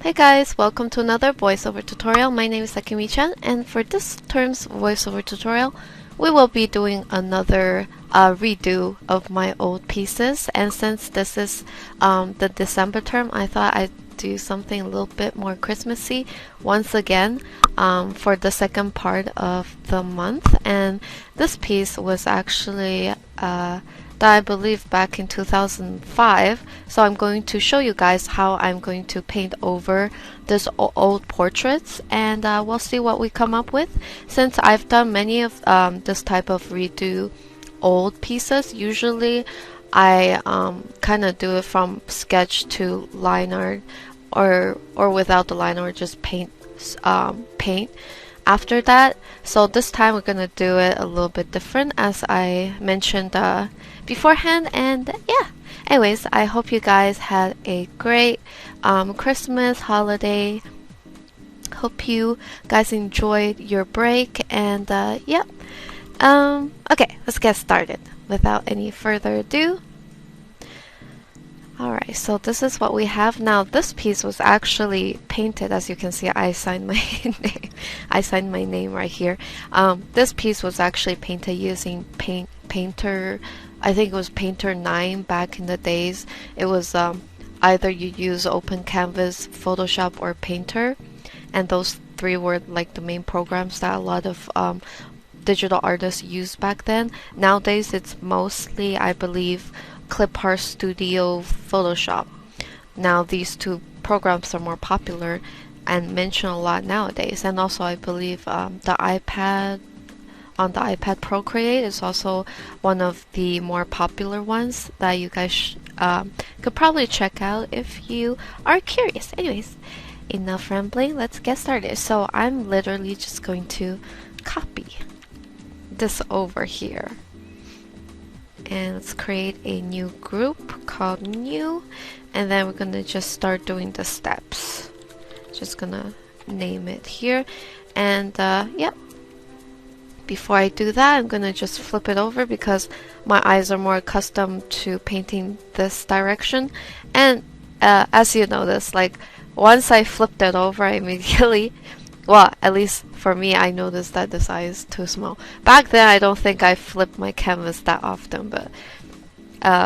Hey guys, welcome to another voiceover tutorial. My name is Akemi-chan, and for this term's voiceover tutorial, we will be doing another redo of my old pieces. And since this is the December term, I thought I'd do something a little bit more Christmassy once again for the second part of the month. And this piece was actually that I believe back in 2005. So I'm going to show you guys how I'm going to paint over this old portraits, and we'll see what we come up with. Since I've done many of this type of redo old pieces, usually I kind of do it from sketch to line art, or without the line art, just paint after that. So this time we're gonna do it a little bit different, as I mentioned beforehand. And yeah, anyways, I hope you guys had a great Christmas holiday. Hope you guys enjoyed your break, and yeah. Okay, let's get started without any further ado. Alright, so this is what we have now. This piece was actually painted. As you can see, I signed my name. I signed my name right here. This piece was actually painted using Painter. I think it was Painter 9 back in the days. It was either you use Open Canvas, Photoshop, or Painter, and those three were like the main programs that a lot of digital artists used back then. Nowadays, it's mostly, I believe, Clip Art Studio, Photoshop. Now these two programs are more popular and mentioned a lot nowadays. And also I believe the iPad Procreate is also one of the more popular ones that you guys could probably check out if you are curious. Anyways, enough rambling, let's get started. So I'm literally just going to copy this over here. And let's create a new group called new, and then we're gonna just start doing the steps. Just gonna name it here, and yeah, before I do that, I'm gonna just flip it over because my eyes are more accustomed to painting this direction. And as you notice, like once I flipped it over, I immediately, well, at least for me, I noticed that this eye is too small. Back then, I don't think I flipped my canvas that often, but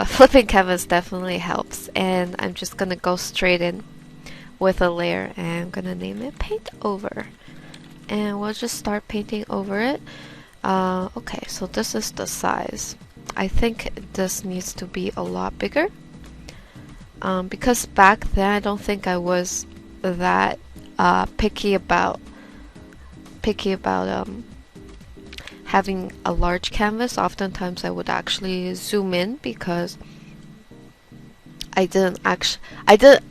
flipping canvas definitely helps. And I'm just gonna go straight in with a layer, and I'm gonna name it Paint Over. And we'll just start painting over it. Okay, so this is the size. I think this needs to be a lot bigger. Because back then, I don't think I was that picky about having a large canvas. Oftentimes I would actually zoom in because I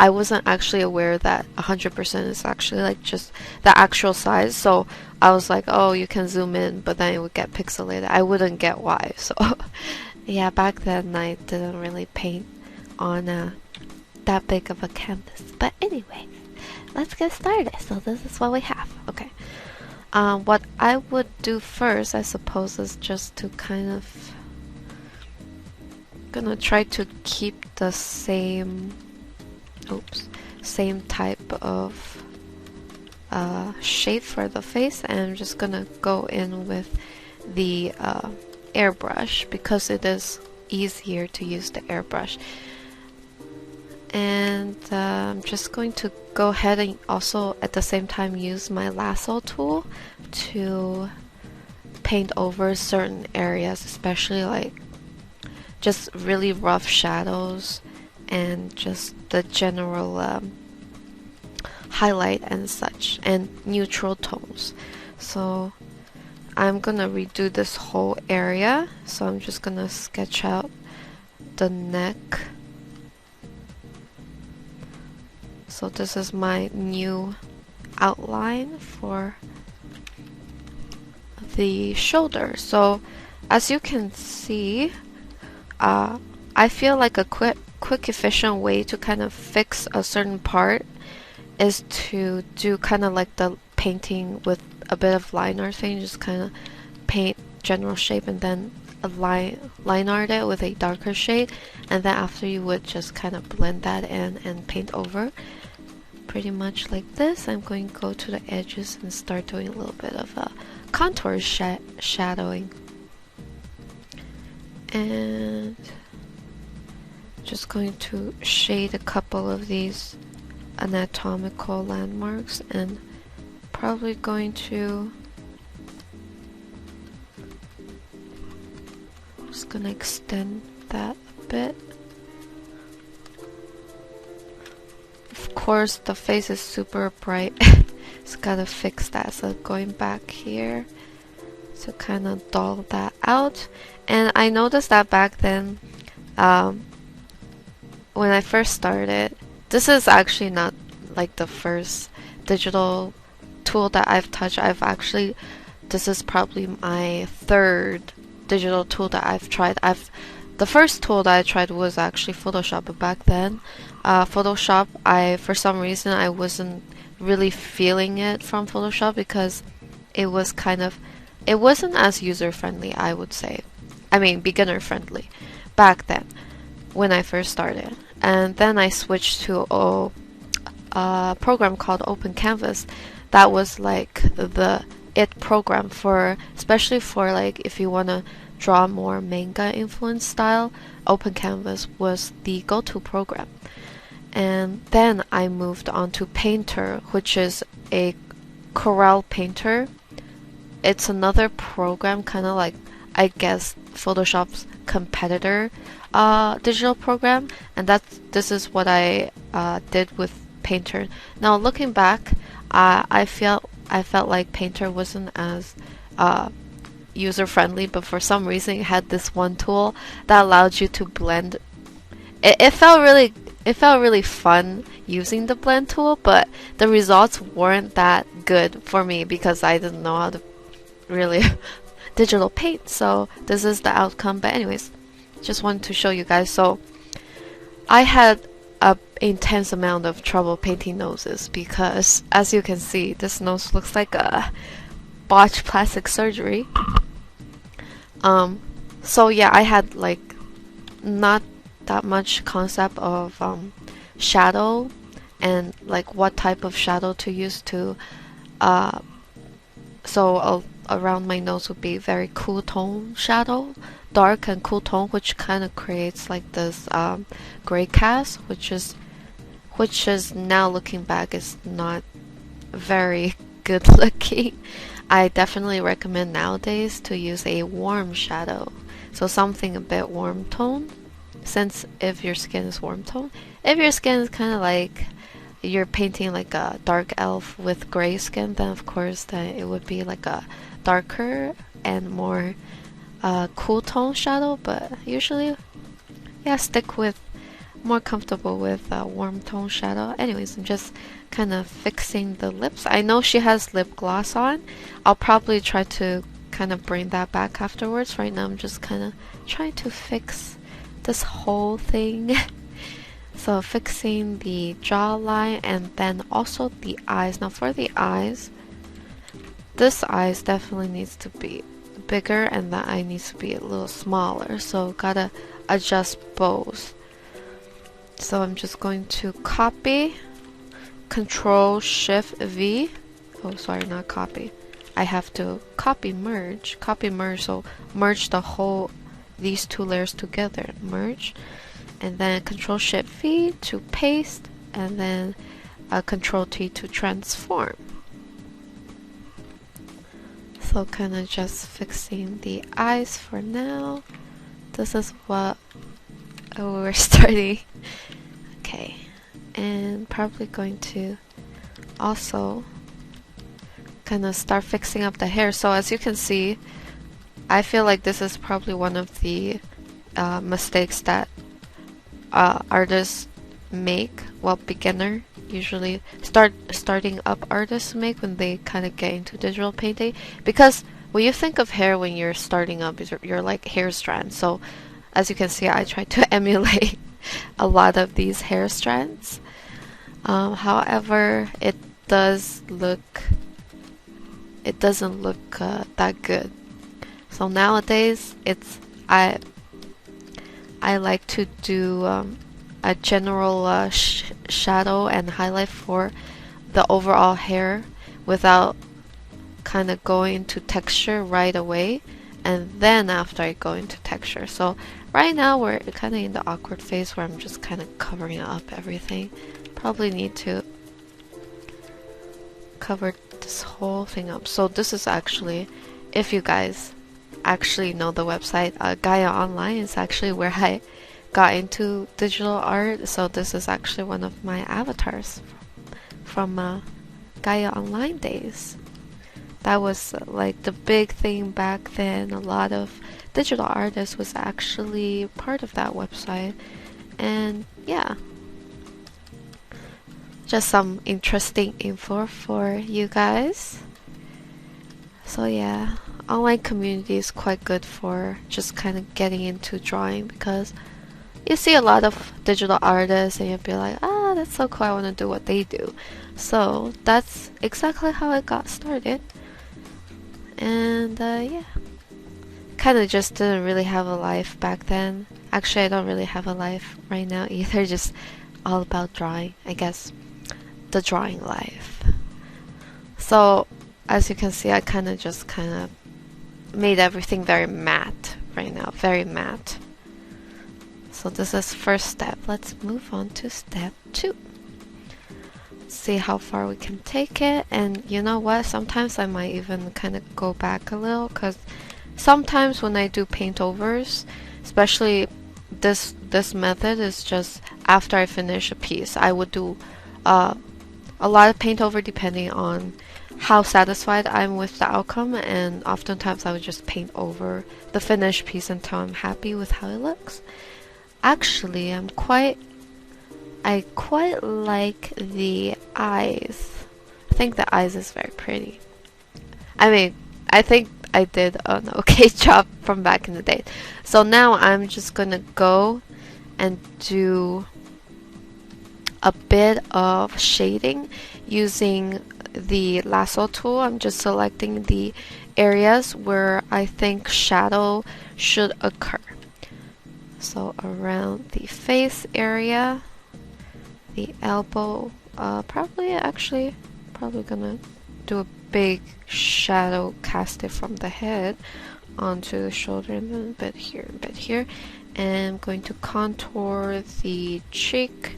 wasn't actually aware that 100% is actually like just the actual size. So I was like, oh, you can zoom in, but then it would get pixelated. I wouldn't get why. So yeah, back then I didn't really paint on that big of a canvas. But anyway, let's get started. So this is what we have. Okay. What I would do first, I suppose, is just to kind of gonna try to keep the same type of shape for the face, and I'm just gonna go in with the airbrush because it is easier to use the airbrush. And I'm just going to go ahead and also at the same time use my lasso tool to paint over certain areas, especially like just really rough shadows and just the general highlight and such, and neutral tones. So I'm gonna redo this whole area, so I'm just gonna sketch out the neck. So this is my new outline for the shoulder. So as you can see, I feel like a quick efficient way to kind of fix a certain part is to do kind of like the painting with a bit of line art thing, just kind of paint general shape and then line art it with a darker shade, and then after you would just kind of blend that in and paint over. Pretty much like this. I'm going to go to the edges and start doing a little bit of a contour shadowing. And just going to shade a couple of these anatomical landmarks, and probably going to just gonna extend that a bit. Of course the face is super bright. Just gotta fix that. So going back here to kind of dull that out. And I noticed that back then, when I first started, this is actually not like the first digital tool that I've touched. This is probably my third digital tool that I've tried. The first tool that I tried was actually Photoshop, but back then, Photoshop, for some reason I wasn't really feeling it from Photoshop because it wasn't as user friendly, I would say. I mean, beginner friendly back then when I first started. And then I switched to a program called Open Canvas. That was like the program especially for like if you want to draw more manga influence style. Open Canvas was the go-to program. And then I moved on to Painter, which is a Corel Painter. It's another program, kind of like, I guess, Photoshop's competitor digital program, and this is what I did with Painter. Now looking back, I felt like Painter wasn't as user friendly, but for some reason it had this one tool that allowed you to blend. It felt really fun using the blend tool, but the results weren't that good for me because I didn't know how to really digital paint. So this is the outcome. But anyways, just wanted to show you guys. So I had an intense amount of trouble painting noses because, as you can see, this nose looks like a botched plastic surgery. So yeah, I had like not that much concept of shadow and like what type of shadow to use to around my nose would be very cool tone shadow, dark and cool tone, which kind of creates like this gray cast, which is now looking back is not very good looking. I definitely recommend nowadays to use a warm shadow, so something a bit warm tone. Since if your skin is warm tone, if your skin is kind of like you're painting like a dark elf with gray skin, then of course then it would be like a darker and more cool tone shadow. But usually, yeah, stick with more comfortable with warm tone shadow. Anyways, I'm just kind of fixing the lips. I know she has lip gloss on. I'll probably try to kind of bring that back afterwards. Right now I'm just kind of trying to fix this whole thing. So fixing the jawline and then also the eyes. Now for the eyes, this eyes definitely needs to be bigger and the eye needs to be a little smaller, so gotta adjust both. So I'm just going to copy, Control Shift V. Oh, sorry, not copy. I have to copy merge, so merge these two layers together, merge, and then Control Shift V to paste, and then Control T to transform. So kind of just fixing the eyes for now. This is what we're starting. Okay, and probably going to also kind of start fixing up the hair. So as you can see, I feel like this is probably one of the mistakes that artists make, well, beginner usually starting up artists make when they kind of get into digital painting, because when you think of hair when you're starting up, you're like hair strands. So as you can see, I tried to emulate a lot of these hair strands. However, it doesn't look that good. So nowadays it's I like to do a general shadow and highlight for the overall hair without kind of going into texture right away, and then after I go into texture. So right now we're kind of in the awkward phase where I'm just kind of covering up everything. Probably need to cover this whole thing up. So this is actually, if you guys actually know the website, Gaia Online is actually where I got into digital art. So this is actually one of my avatars from Gaia Online days. That was like the big thing back then. A lot of digital artists was actually part of that website, and yeah, just some interesting info for you guys. So yeah, online community is quite good for just kind of getting into drawing, because you see a lot of digital artists and you'll be like, ah, that's so cool, I want to do what they do. So that's exactly how I got started. And yeah, kind of just didn't really have a life back then. Actually, I don't really have a life right now either, just all about drawing, I guess. The drawing life. So as you can see, I kind of made everything very matte right now, very matte. So this is first step. Let's move on to step 2. See how far we can take it. And you know what, sometimes I might even kind of go back a little, because sometimes when I do paint overs, especially this method is just after I finish a piece, I would do a lot of paint over depending on how satisfied I'm with the outcome, and oftentimes I would just paint over the finished piece until I'm happy with how it looks. Actually, I quite like the eyes. I think the eyes is very pretty. I mean, I think I did an okay job from back in the day. So now I'm just gonna go and do a bit of shading using the lasso tool. I'm just selecting the areas where I think shadow should occur. So around the face area, the elbow, probably gonna do a big shadow, cast it from the head onto the shoulder, and then a bit here, and I'm going to contour the cheek.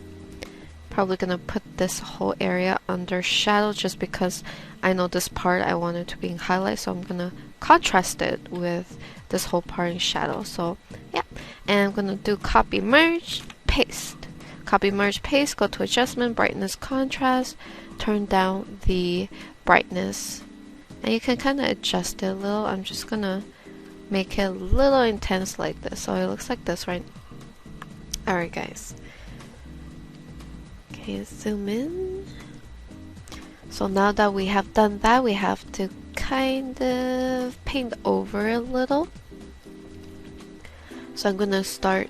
Probably gonna put this whole area under shadow just because I know this part I want it to be in highlight, so I'm gonna contrast it with this whole part in shadow. So yeah, and I'm gonna do copy, merge, paste. Copy, merge, paste, go to adjustment, brightness, contrast, turn down the brightness, and you can kind of adjust it a little. I'm just gonna make it a little intense like this, so it looks like this, right? Alright guys, okay, zoom in. So now that we have done that, we have to kind of paint over a little. So I'm gonna start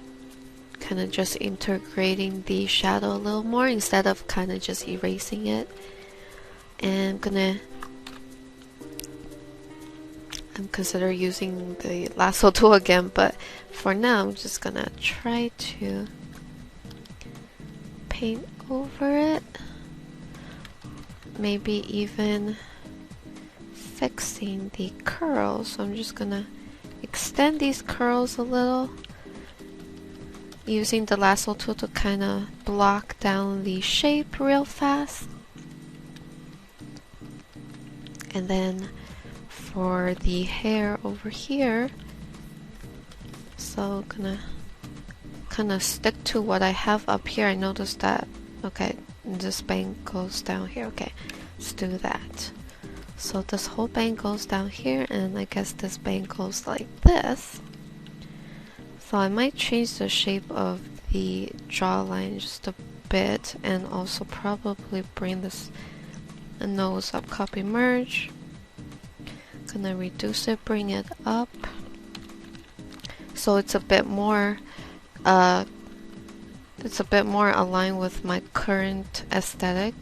kind of just integrating the shadow a little more instead of kind of just erasing it. And I'm consider using the lasso tool again, but for now I'm just gonna try to paint over it, maybe even fixing the curls. So I'm just gonna extend these curls a little, using the lasso tool to kind of block down the shape real fast. And then for the hair over here, so gonna kind of stick to what I have up here. I noticed that, okay, this bang goes down here. Okay, let's do that. So this whole bang goes down here, and I guess this bang goes like this. So I might change the shape of the jawline just a bit, and also probably bring this nose up. Copy, merge. Gonna reduce it, bring it up, so it's a bit more aligned with my current aesthetic.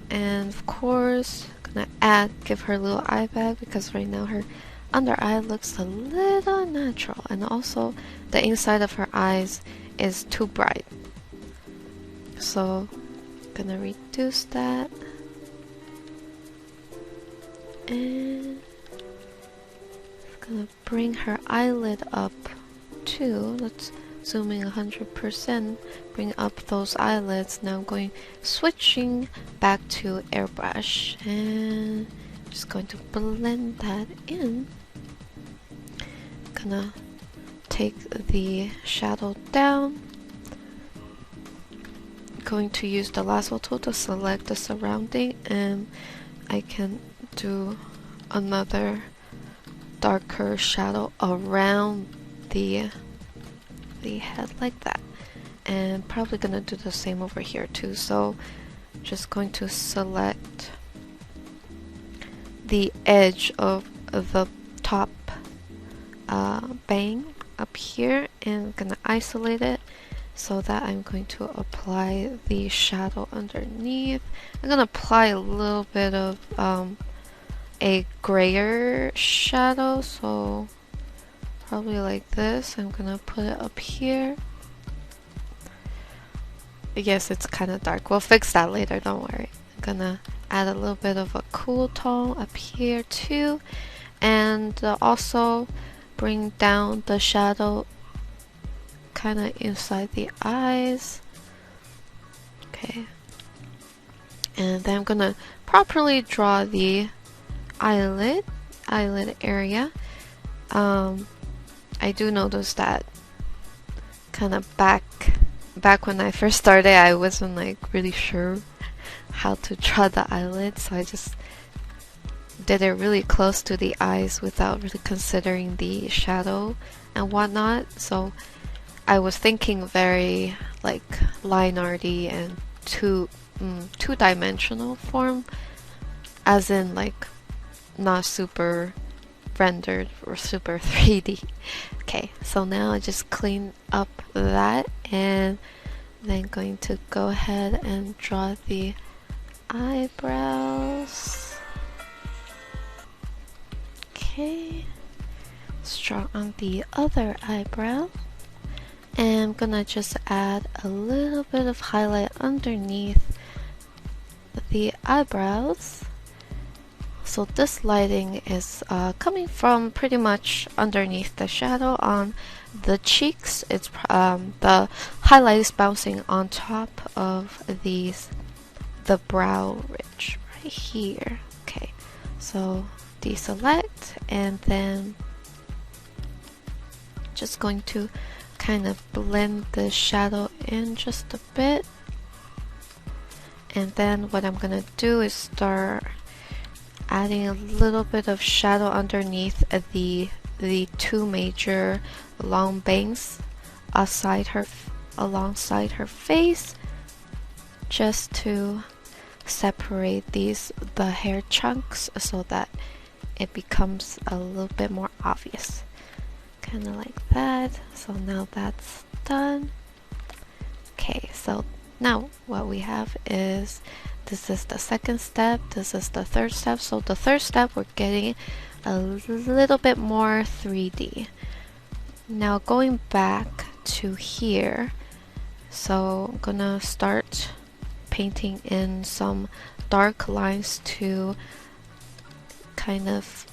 And of course, gonna give her a little eye bag, because right now her under eye looks a little natural, and also the inside of her eyes is too bright. So gonna reduce that, and gonna bring her eyelid up too. Let's zoom in 100%, bring up those eyelids. Now I'm going switching back to airbrush and just going to blend that in. Gonna take the shadow down. Going to use the lasso tool to select the surrounding, and I can do another darker shadow around the head like that, and probably gonna do the same over here too. So just going to select the edge of the top bang up here, and gonna isolate it so that I'm going to apply the shadow underneath. I'm gonna apply a little bit of a grayer shadow, so probably like this. I'm gonna put it up here. Yes, it's kind of dark. We'll fix that later, don't worry. I'm gonna add a little bit of a cool tone up here too, and also bring down the shadow kind of inside the eyes. Okay, and then I'm gonna properly draw the eyelid area. I do notice that kind of back when I first started, I wasn't like really sure how to draw the eyelid, so I just did it really close to the eyes without really considering the shadow and whatnot. So I was thinking very like line arty and two-dimensional form, as in like not super rendered or super 3D. Okay, so now I just clean up that, and then going to go ahead and draw the eyebrows. Okay, let's draw on the other eyebrow, and I'm gonna just add a little bit of highlight underneath the eyebrows. So this lighting is coming from pretty much underneath the shadow on the cheeks. It's the highlight is bouncing on top of the brow ridge right here. Okay, so deselect, and then just going to kind of blend the shadow in just a bit. And then what I'm gonna do is start adding a little bit of shadow underneath the two major long bangs alongside her face, just to separate the hair chunks so that it becomes a little bit more obvious, kind of like that. So now that's done. Okay, so now what we have is, this is the second step, this is the third step. So the third step, we're getting a little bit more 3D. Now going back to here, so I'm gonna start painting in some dark lines to kind of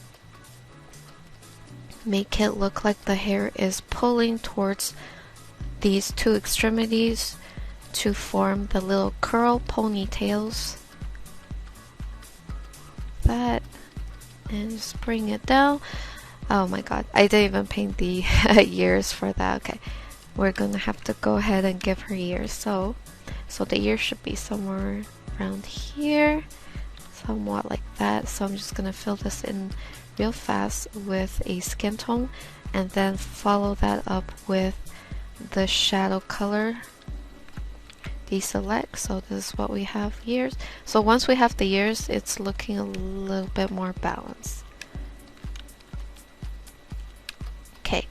make it look like the hair is pulling towards these two extremities to form the little curl ponytails. That, and just bring it down. Oh my god, I didn't even paint the ears for that. Okay, we're gonna have to go ahead and give her ears. So the ear should be somewhere around here, somewhat like that. So I'm just gonna fill this in real fast with a skin tone, and then follow that up with the shadow color. Deselect. So this is what we have ears. So once we have the ears, it's looking a little bit more balanced. Okay,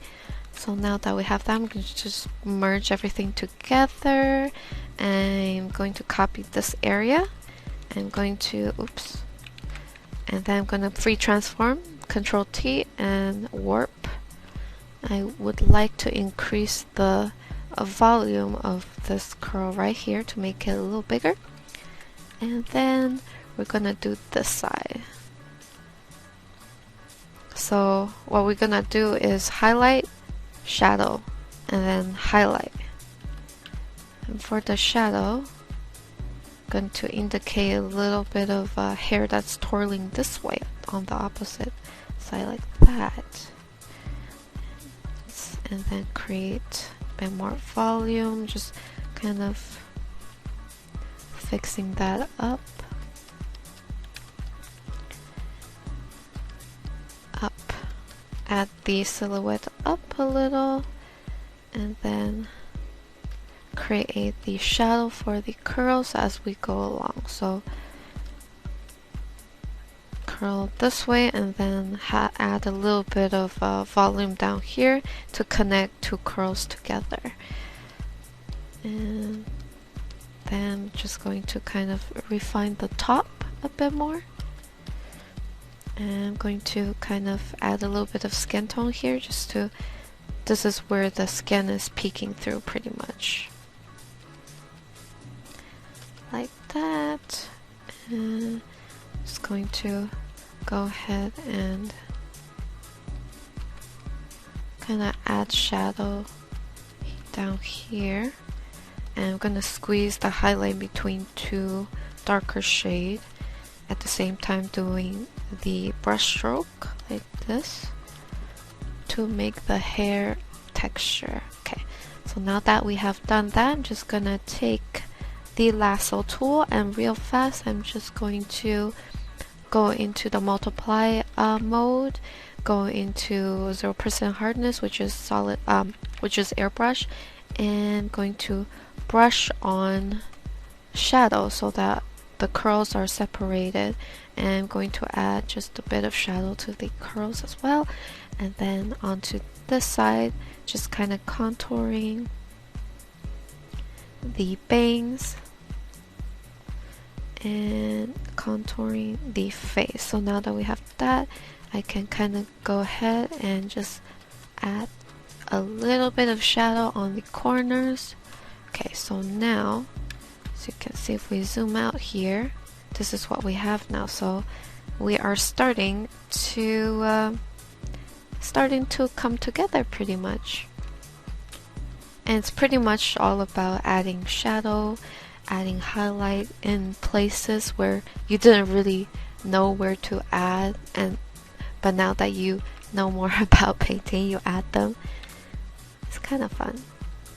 so now that we have that, I'm going to just merge everything together. I'm going to copy this area. I'm going to, and then I'm going to free transform, Control T and warp. I would like to increase the volume of this curl right here to make it a little bigger. And then we're gonna do this side. So what we're gonna do is highlight, shadow, and then highlight. And for the shadow, I'm going to indicate a little bit of hair that's twirling this way on the opposite side like that. And then create a bit more volume, just kind of fixing that up. Add the silhouette up a little, and then create the shadow for the curls as we go along. So curl this way, and then add a little bit of volume down here to connect two curls together. And then I'm just going to kind of refine the top a bit more. And I'm going to kind of add a little bit of skin tone here, just to, this is where the skin is peeking through pretty much. Like that. And just going to go ahead and kind of add shadow down here. And I'm going to squeeze the highlight between two darker shades, at the same time doing the brush stroke like this to make the hair texture. Okay, so now that we have done that, I'm just gonna take the lasso tool and real fast I'm just going to go into the multiply mode, go into 0% hardness, which is solid, which is airbrush, and going to brush on shadow so that the curls are separated, and I'm going to add just a bit of shadow to the curls as well. And then onto this side, just kind of contouring the bangs and contouring the face. So now that we have that, I can kind of go ahead and just add a little bit of shadow on the corners. Okay, so now, as you can see, if we zoom out here, this is what we have now. So we are starting to come together pretty much. And it's pretty much all about adding shadow, adding highlight in places where you didn't really know where to add, but now that you know more about painting, you add them. It's kind of fun.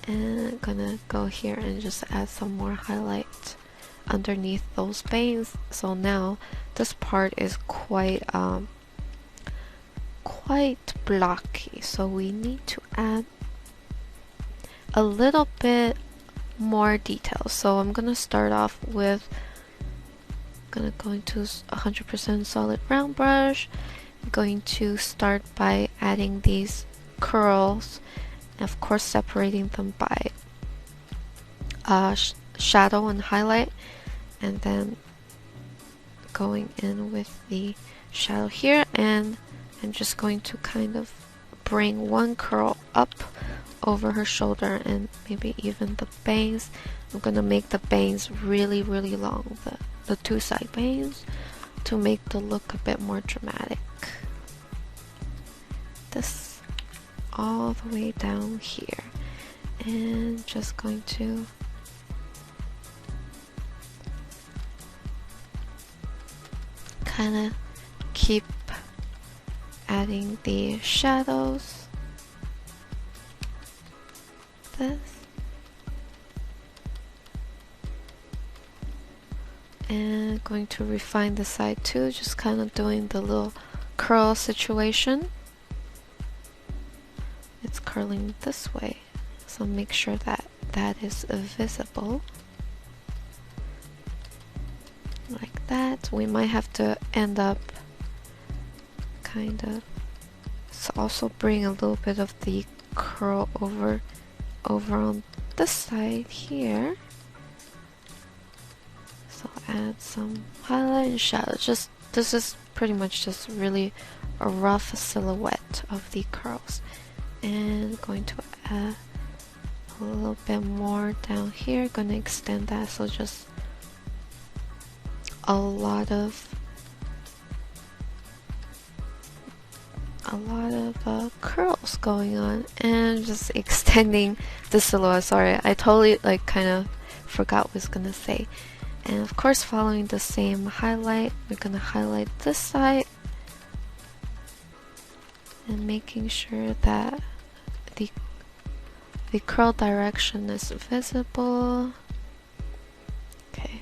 And I'm gonna go here and just add some more highlight underneath those bangs. So now this part is quite blocky, so we need to add a little bit more detail. So I'm gonna start off with, gonna go into 100% solid round brush. I'm going to start by adding these curls, and of course separating them by shadow and highlight, and then going in with the shadow here, and I'm just going to kind of bring one curl up over her shoulder and maybe even the bangs. I'm gonna make the bangs really long, the two side bangs, to make the look a bit more dramatic. This all the way down here, and just going to kind of keep adding the shadows. This. And going to refine the side too, just kind of doing the little curl situation. It's curling this way, so make sure that that is visible. Like that. We might have to end up kind of, so also bring a little bit of the curl over on this side here. So add some highlight and shadow. Just, this is pretty much just really a rough silhouette of the curls. And going to add a little bit more down here. Gonna extend that, so just a lot of curls going on, and just extending the silhouette. Sorry, I totally like kind of forgot what I was gonna say. And of course, following the same highlight, we're gonna highlight this side and making sure that the curl direction is visible. Okay,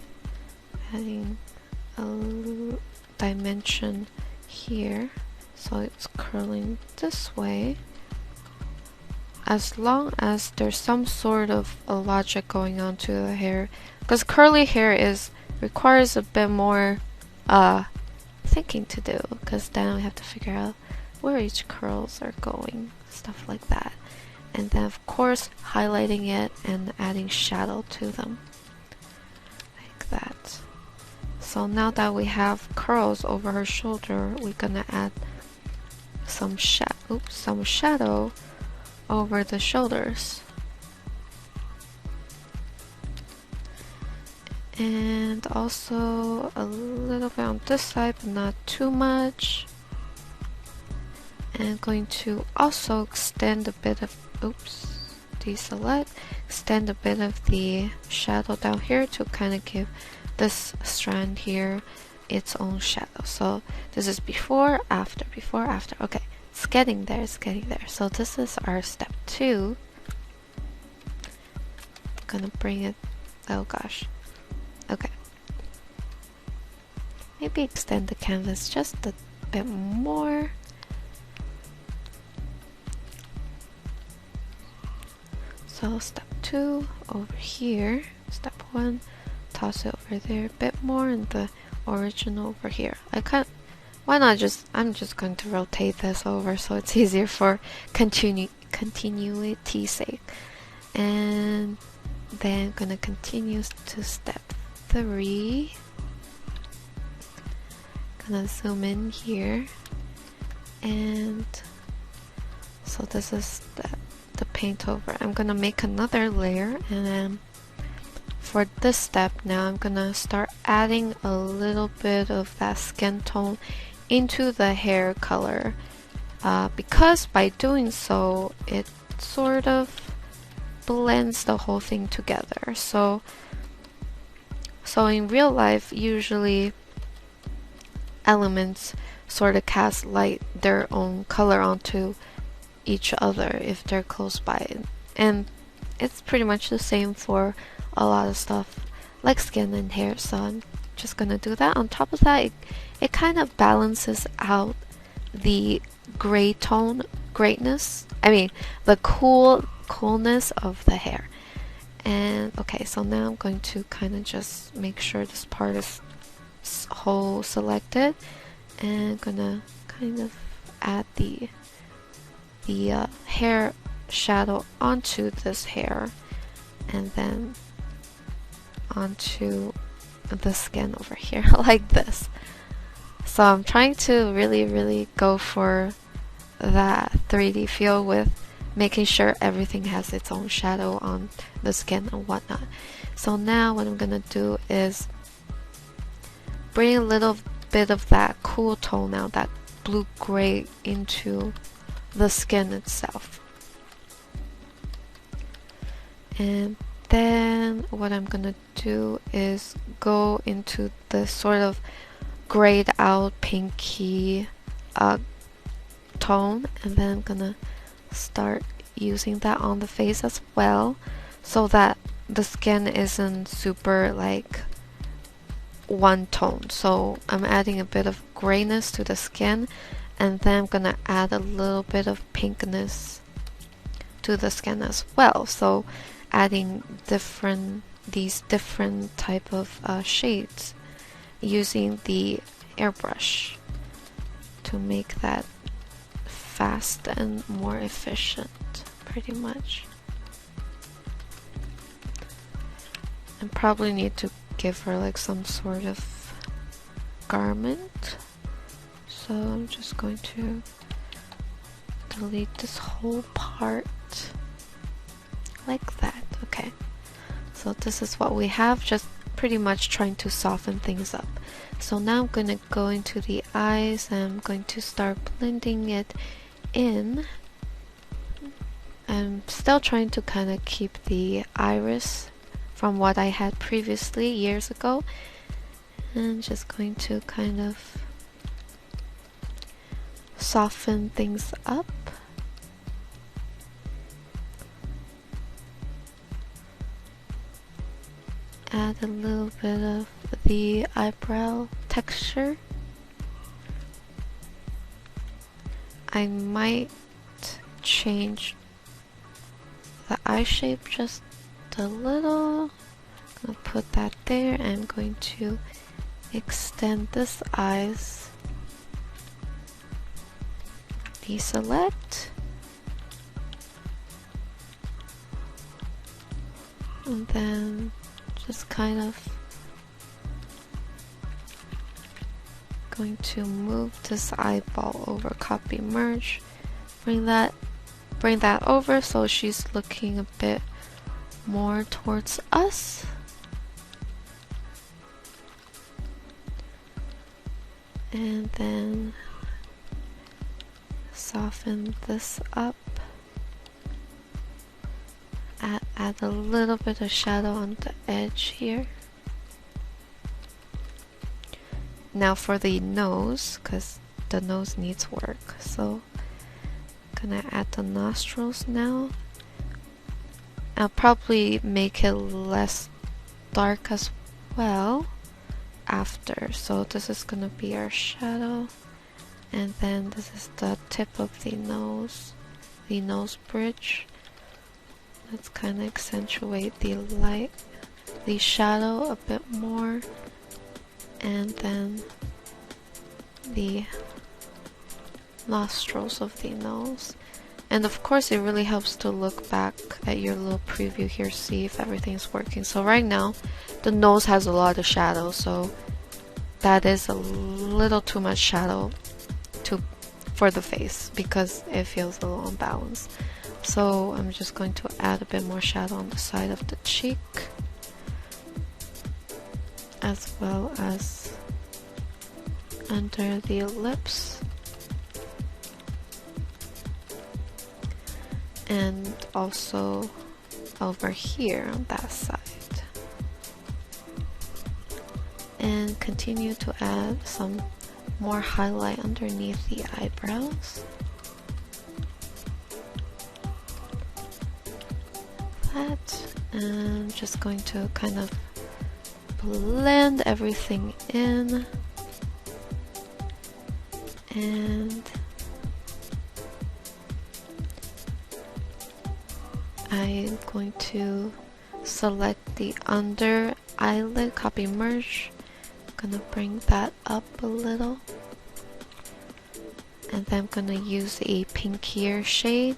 adding a dimension here so it's curling this way. As long as there's some sort of a logic going on to the hair, because curly hair requires a bit more thinking to do, because then we have to figure out where each curls are going, stuff like that. And then of course highlighting it and adding shadow to them like that. So now that we have curls over her shoulder, we're gonna add some shadow over the shoulders. And also a little bit on this side, but not too much. And going to also extend a bit of, deselect, extend a bit of the shadow down here to kind of give this strand here its own shadow. So this is before, after, before, after. Okay, it's getting there, it's getting there. So this is our step 2. I'm gonna bring it, oh gosh. Okay. Maybe extend the canvas just a bit more. So step 2 over here, step 1, toss it over there a bit more, and the original over here. Why not just, I'm just going to rotate this over so it's easier for continuity's sake. And then gonna continue to step 3. Gonna zoom in here, and so this is the paint over. I'm gonna make another layer, and then for this step now I'm gonna start adding a little bit of that skin tone into the hair color, because by doing so it sort of blends the whole thing together. So in real life, usually elements sort of cast their own color onto each other if they're close by, and it's pretty much the same for a lot of stuff like skin and hair. So I'm just gonna do that. On top of that, it kind of balances out the gray tone greatness, the coolness of the hair. And okay, so now I'm going to kind of just make sure this part is whole selected, and gonna kind of add the hair shadow onto this hair, and then onto the skin over here like this. So I'm trying to really go for that 3D feel with making sure everything has its own shadow on the skin and whatnot. So now what I'm gonna do is bring a little bit of that cool tone now, that blue gray, into the skin itself. And then what I'm gonna do is go into the sort of grayed out pinky tone, and then I'm gonna start using that on the face as well, so that the skin isn't super like one tone. So I'm adding a bit of grayness to the skin, and then I'm gonna add a little bit of pinkness to the skin as well. So adding these different type of shades using the airbrush to make that fast and more efficient, pretty much. And probably need to give her like some sort of garment. So So I'm just going to delete this whole part like that. Okay, so this is what we have, just pretty much trying to soften things up. So now I'm going to go into the eyes and I'm going to start blending it in. I'm still trying to kind of keep the iris from what I had previously years ago, and just going to kind of soften things up. Add a little bit of the eyebrow texture. I might change the eye shape just a little. I'm gonna put that there. I'm going to extend this eyes. Deselect. And then just kind of going to move this eyeball over, copy merge, bring that over so she's looking a bit more towards us. And then soften this up. Add a little bit of shadow on the edge here. Now for the nose, because the nose needs work. So gonna add the nostrils now. I'll probably make it less dark as well after. So this is gonna be our shadow, and then this is the tip of the nose bridge. Let's kind of accentuate the light, the shadow a bit more, and then the nostrils of the nose. And of course it really helps to look back at your little preview here, see if everything's working. So right now the nose has a lot of shadow, so that is a little too much shadow for the face because it feels a little unbalanced. So I'm just going to add a bit more shadow on the side of the cheek, as well as under the lips, and also over here on that side. And continue to add some more highlight underneath the eyebrows. That, and just going to kind of blend everything in, and I'm going to select the under eyelid, copy merge. I'm gonna bring that up a little, and then I'm gonna use a pinkier shade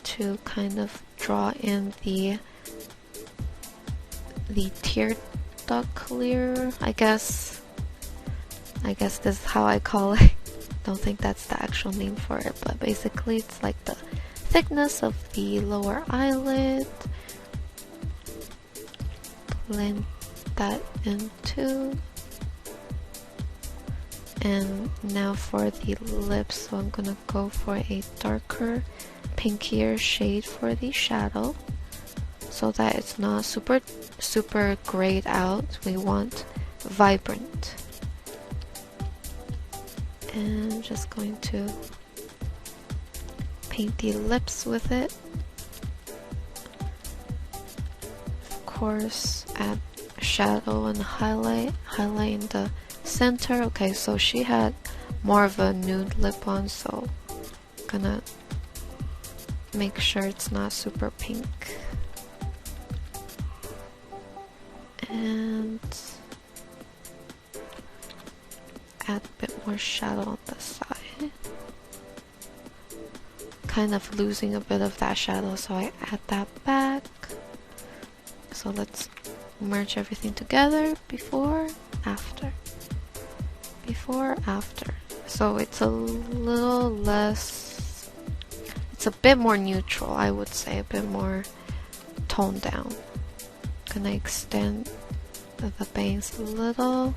to kind of draw in the tear duct clear. I guess this is how I call it. Don't think that's the actual name for it, but basically it's like the thickness of the lower eyelid. Blend that in too. And now for the lips, so I'm gonna go for a darker, pinkier shade for the shadow, so that it's not super grayed out. We want vibrant. And just going to paint the lips with it. Of course, add shadow and highlight in the center. Okay, so she had more of a nude lip on, so I'm gonna make sure it's not super pink. And add a bit more shadow on the side. Kind of losing a bit of that shadow, so I add that back. So let's merge everything together, before, after. before, after. So it's a little less, it's a bit more neutral, I would say, a bit more toned down. Gonna extend the bangs a little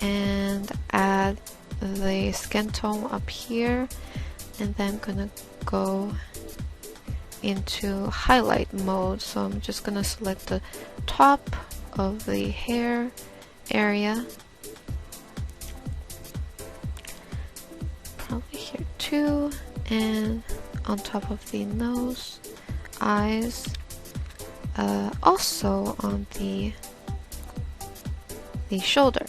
and add the skin tone up here, and then gonna go into highlight mode. So I'm just gonna select the top of the hair area, probably here too, and on top of the nose, eyes, also on the shoulder,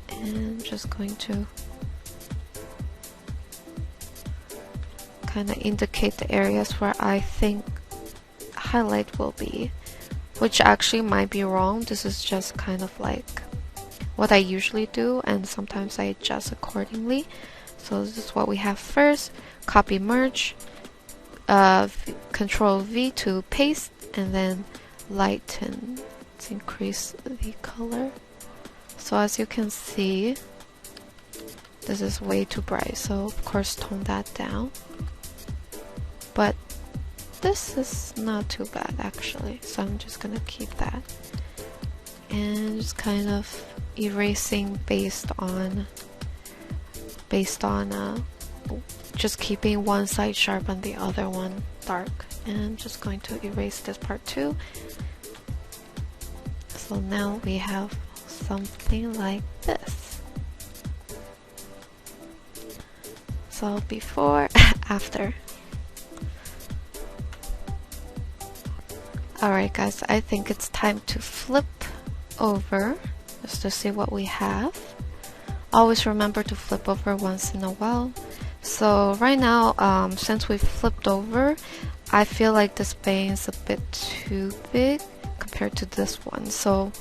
and I'm just going to kind of indicate the areas where I think highlight will be, which actually might be wrong. This is just kind of like what I usually do, and sometimes I adjust accordingly. So this is what we have first. Copy, merge, Control V to paste, and then lighten. Let's increase the color. So as you can see, this is way too bright, so of course tone that down. But this is not too bad actually, so I'm just gonna keep that. And just kind of erasing based on just keeping one side sharp and the other one dark. And I'm just going to erase this part too. So now we have something like this. So before, after. Alright guys, I think it's time to flip over just to see what we have. Always remember to flip over once in a while. So right now, since we've flipped over, I feel like this bang is a bit too big compared to this one. So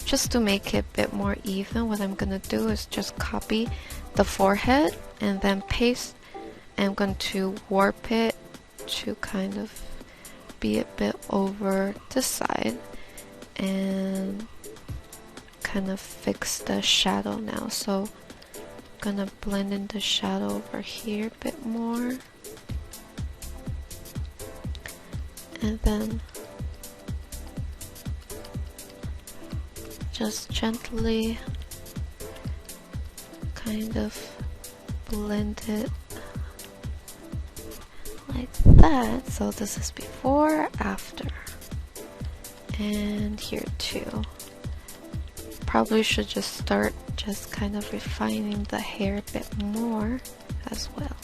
just to make it a bit more even, what I'm gonna do is just copy the forehead and then paste. I'm going to warp it to kind of be a bit over this side and kind of fix the shadow now. So I'm gonna blend in the shadow over here a bit more, and then just gently kind of blend it like that. So this is before, after, and here too. Probably should just start just kind of refining the hair a bit more as well.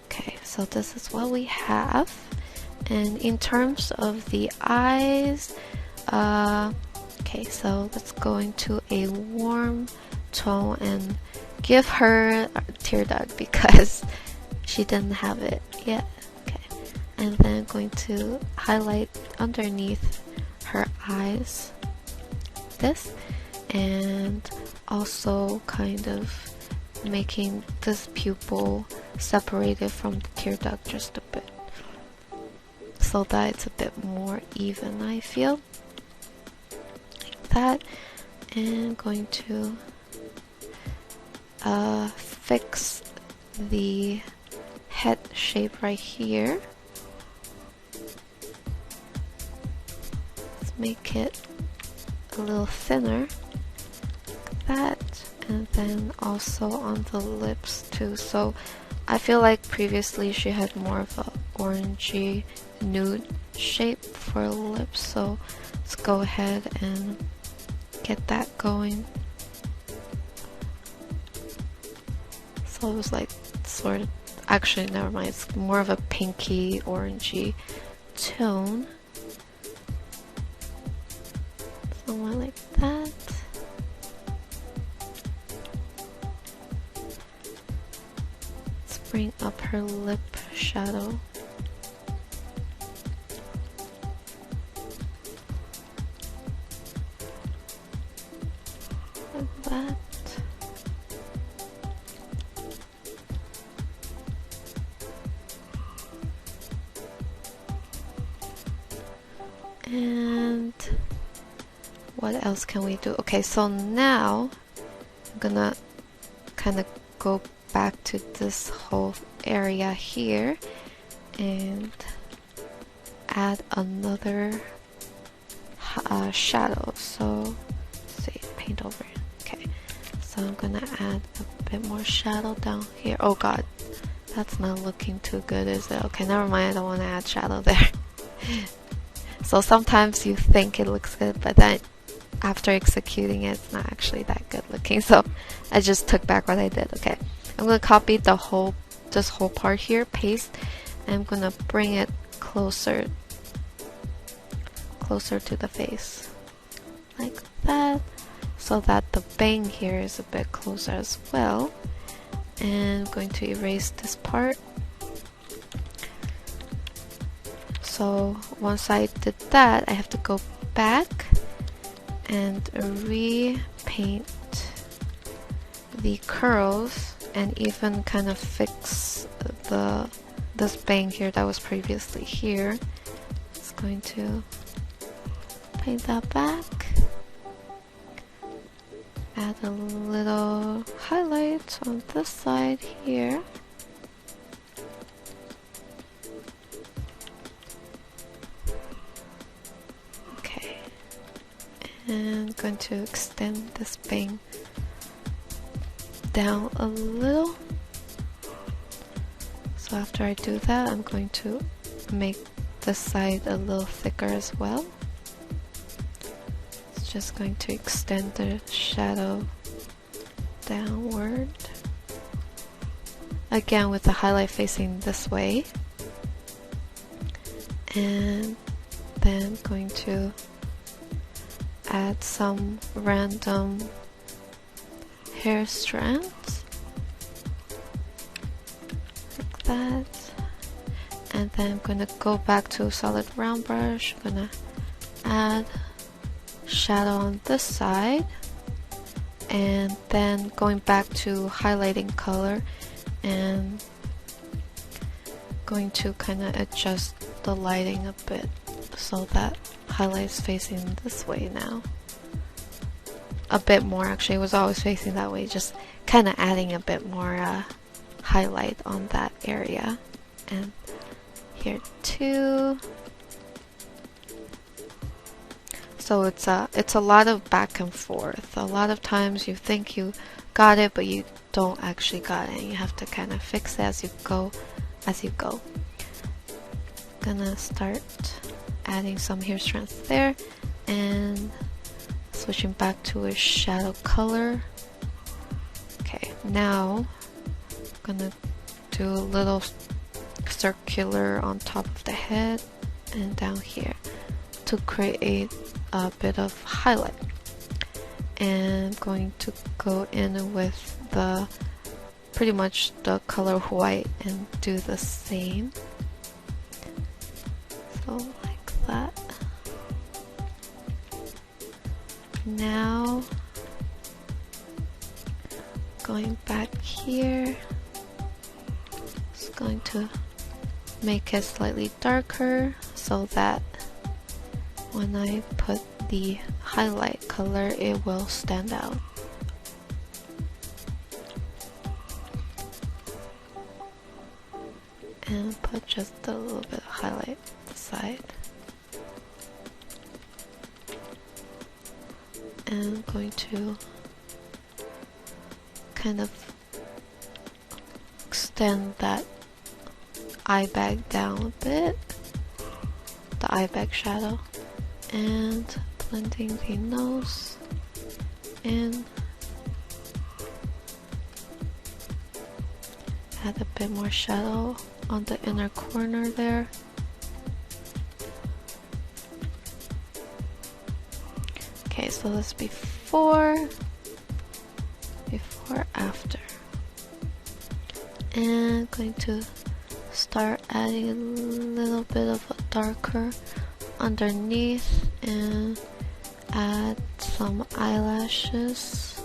Okay, so this is what we have. And in terms of the eyes, okay, so let's go into a warm tone and give her a tear duct because she didn't have it yet. Okay, and then going to highlight underneath her eyes, this, and also kind of making this pupil separated from the tear duct just a bit, so that it's a bit more even, I feel. Like that. And going to fix the head shape right here. Let's make it a little thinner, like that, and then also on the lips too. So I feel like previously she had more of a orangey nude shape for lips, so let's go ahead and get that going. So it was like sort of, actually never mind, it's more of a pinky orangey tone, somewhere like that. Let's bring up her lip shadow. Like that. And what else can we do? Okay, so now I'm gonna kind of go back to this whole area here and add another shadow. So let's see, paint over it. Okay, so I'm gonna add a bit more shadow down here. Oh god, that's not looking too good, is it? Okay, never mind, I don't want to add shadow there. So sometimes you think it looks good, but then after executing it, it's not actually that good looking. So I just took back what I did. Okay, I'm gonna copy this whole part here, paste, and I'm gonna bring it closer to the face, like that, so that the bang here is a bit closer as well. And I'm going to erase this part. So once I did that, I have to go back and repaint the curls and even kind of fix this bang here that was previously here. It's going to paint that back, add a little highlight on this side here. Okay, and going to extend this bang down a little. So after I do that, I'm going to make this side a little thicker as well. It's just going to extend the shadow downward. Again with the highlight facing this way. And then going to add some random hair strands like that, and then I'm gonna go back to a solid round brush. I'm gonna add shadow on this side, and then going back to highlighting color and going to kind of adjust the lighting a bit so that highlight is facing this way now. A bit more, actually. It was always facing that way, just kind of adding a bit more highlight on that area. And here too. So it's a lot of back and forth. A lot of times you think you got it, but you don't actually got it. You have to kind of fix it as you go. Gonna start adding some hair strands there, and switching back to a shadow color. Okay, now I'm gonna do a little circular on top of the head and down here to create a bit of highlight. And I'm going to go in with the pretty much the color white and do the same. So like that. Now going back here, just going to make it slightly darker so that when I put the highlight color it will stand out. And put just a little bit of highlight on the side. And I'm going to kind of extend that eye bag down a bit, the eye bag shadow, and blending the nose in. Add a bit more shadow on the inner corner there. Okay, so that's before, after. And going to start adding a little bit of a darker underneath and add some eyelashes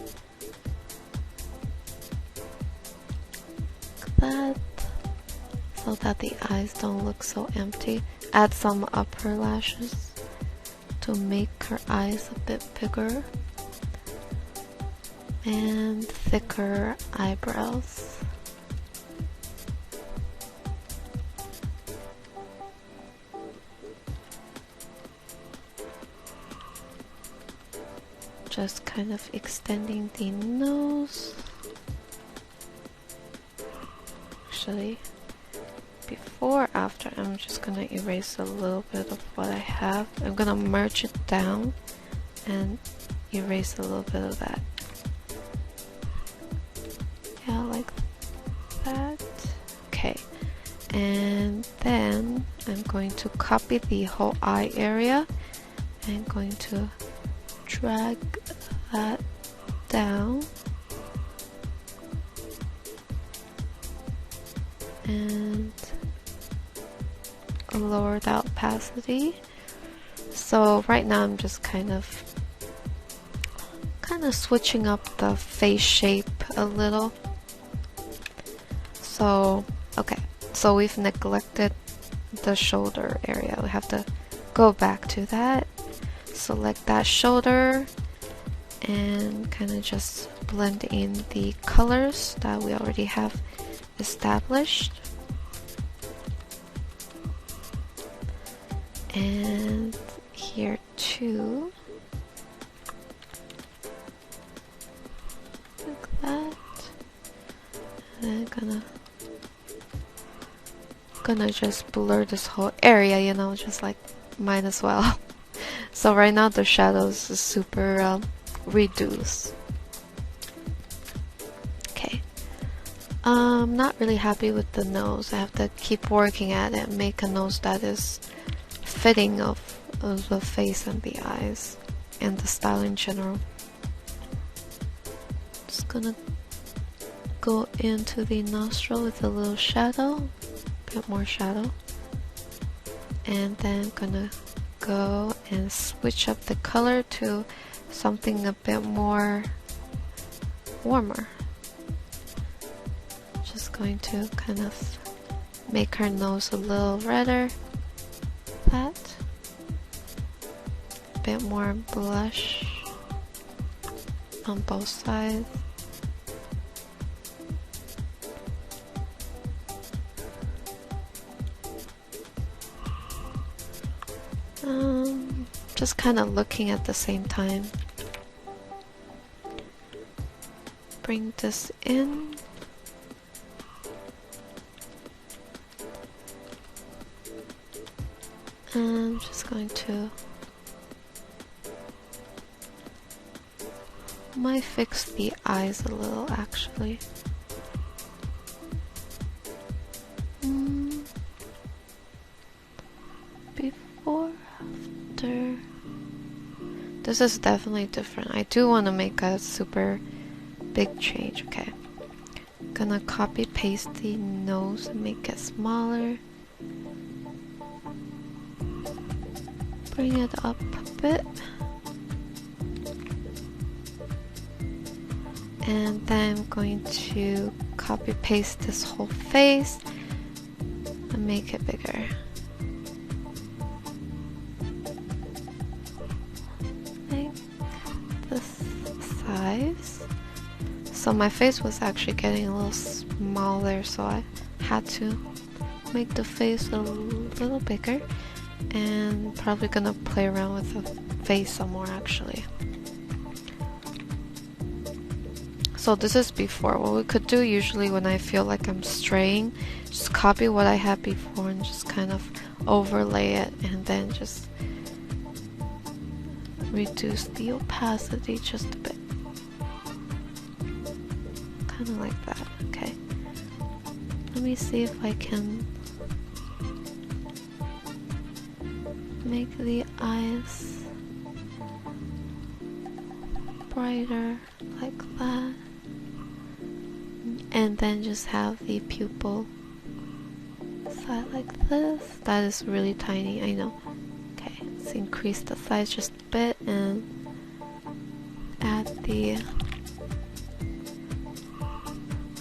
like that, so that the eyes don't look so empty. Add some upper lashes to make her eyes a bit bigger. and thicker eyebrows. Just kind of extending the nose. Actually, before, after, I'm just gonna erase a little bit of what I have. I'm gonna merge it down and erase a little bit of that. Yeah, like that. Okay, and then I'm going to copy the whole eye area. I'm going to drag that down and lower the opacity. So right now I'm just kind of switching up the face shape a little. So okay, so we've neglected the shoulder area. We have to go back to that. Select that shoulder and kind of just blend in the colors that we already have established. And here too. Like that. And I'm gonna just blur this whole area, you know, just like might as well. So right now the shadows is super reduced. Okay. I'm not really happy with the nose. I have to keep working at it and make a nose that is fitting of the face and the eyes and the style in general. Just gonna go into the nostril with a little shadow, a bit more shadow, and then gonna go and switch up the color to something a bit more warmer. Just going to kind of make her nose a little redder. That. A bit more blush on both sides. Just kind of looking at the same time. Bring this in. I'm just going to might fix the eyes a little actually. Before, after. This is definitely different. I do want to make a super big change. Okay. Gonna copy paste the nose and make it smaller. Bring it up a bit. And then I'm going to copy paste this whole face and make it bigger. Like this size. So my face was actually getting a little smaller, so I had to make the face a little bigger. And probably gonna play around with the face some more actually. So this is before. What we could do usually when I feel like I'm straying, just copy what I had before and just kind of overlay it and then just reduce the opacity just a bit. Kind of like that, okay. Let me see if I can make the eyes brighter like that. And then just have the pupil side like this. That is really tiny, I know. Okay, let's increase the size just a bit and add the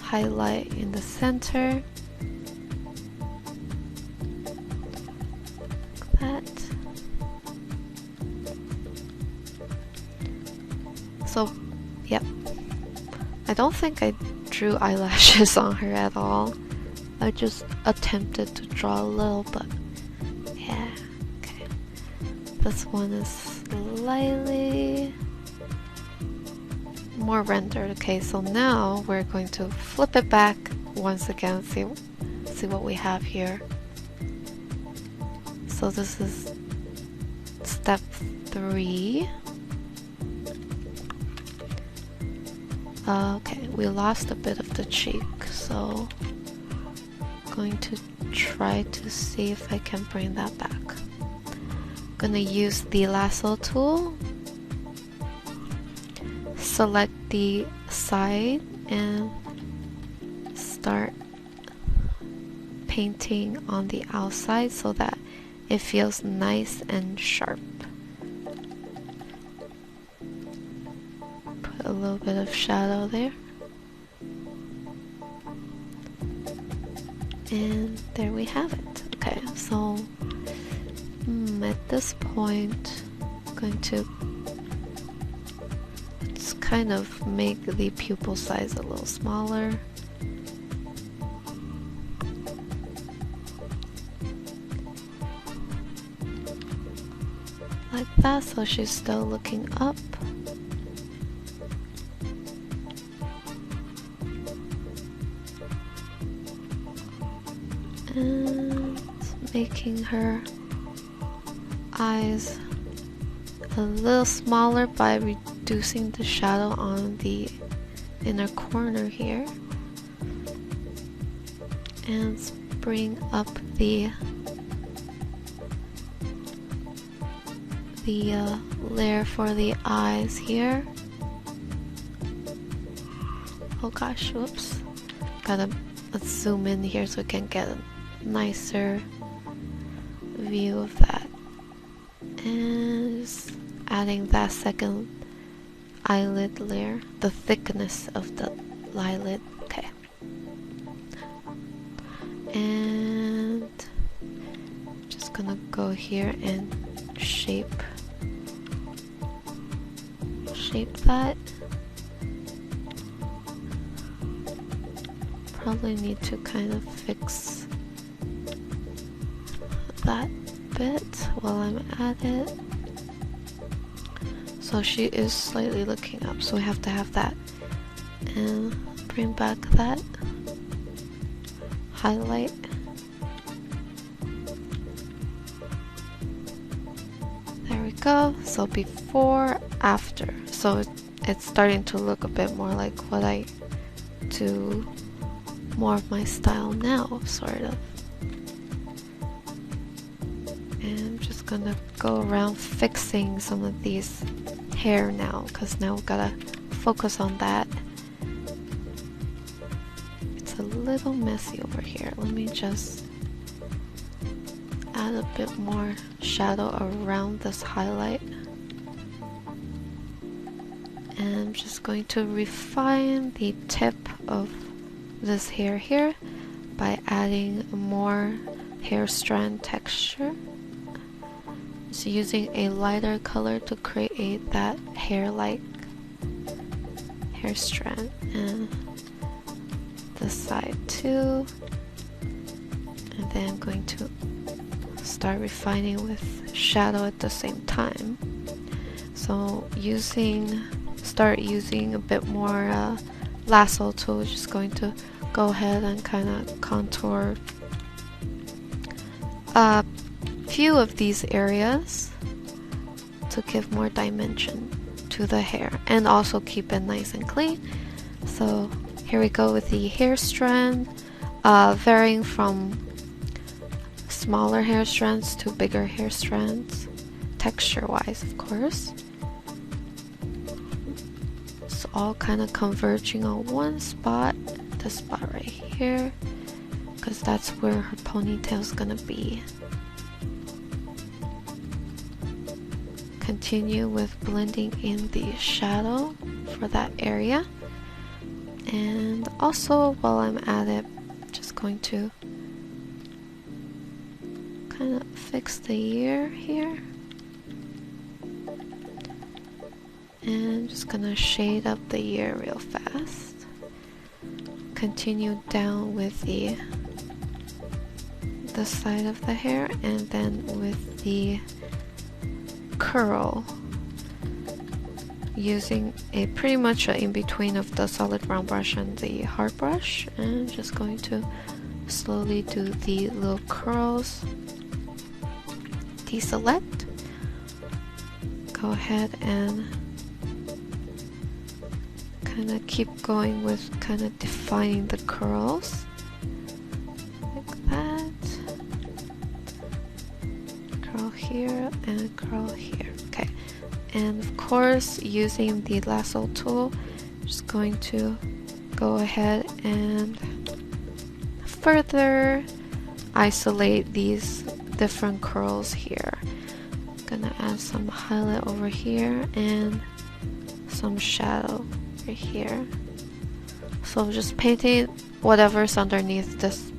highlight in the center. Like that. So, yep. I don't think I drew eyelashes on her at all. I just attempted to draw a little, but yeah, okay. This one is slightly more rendered. Okay, so now we're going to flip it back once again, see what we have here. So this is step 3. Okay, we lost a bit of the cheek, so I'm going to try to see if I can bring that back. I'm gonna use the lasso tool, select the side, and start painting on the outside so that it feels nice and sharp. Put a little bit of shadow there. And there we have it. Okay, so at this point, I'm going to kind of make the pupil size a little smaller. Like that, so she's still looking up. And making her eyes a little smaller by reducing the shadow on the inner corner here, and bring up the layer for the eyes here. Oh gosh, whoops. Let's zoom in here so we can get a nicer view of that. And just adding that second eyelid layer, the thickness of the eyelid. Okay. And just gonna go here and shape that. Probably need to kind of fix that bit while I'm at it. So she is slightly looking up, so we have to have that. And bring back that highlight. There we go. So before, after. So it's starting to look a bit more like what I do more of my style now, sort of. And I'm just gonna go around fixing some of these hair now, because now we've gotta focus on that. It's a little messy over here. Let me just add a bit more shadow around this highlight. And I'm just going to refine the tip of this hair here by adding more hair strand texture. Just using a lighter color to create that hair-like hair strand, and this side too. And then I'm going to start refining with shadow at the same time. So start using a bit more lasso tool, just going to go ahead and kind of contour a few of these areas to give more dimension to the hair and also keep it nice and clean. So here we go with the hair strand, varying from smaller hair strands to bigger hair strands, texture wise of course. It's all kind of converging on one spot, this spot right here, because that's where her ponytail is gonna be. Continue with blending in the shadow for that area, and also while I'm at it, just going to kind of fix the ear here, and just gonna shade up the ear real fast. continue down with the side of the hair, and then with the curl using a pretty much in between of the solid round brush and the hard brush, and just going to slowly do the little curls. Deselect, go ahead and kind of keep going with kind of defining the curls like that. Curl here and curl here. Okay, and of course using the lasso tool, just going to go ahead and further isolate these different curls here. I'm gonna add some highlight over here and some shadow right here. So just painting whatever's underneath this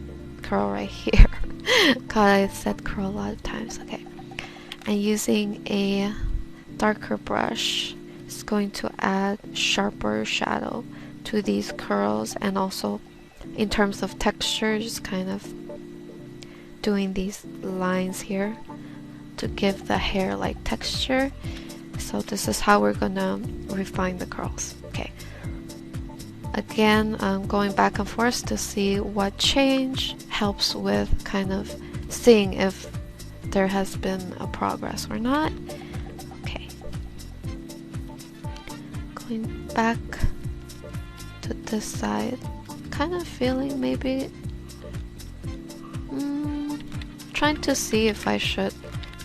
curl right here. God, I said curl a lot of times. Okay, and using a darker brush, it's going to add sharper shadow to these curls, and also in terms of texture, just kind of doing these lines here to give the hair like texture. So this is how we're gonna refine the curls. Okay, again, going back and forth to see what change helps with kind of seeing if there has been a progress or not. Okay, going back to this side, kind of feeling maybe trying to see if I should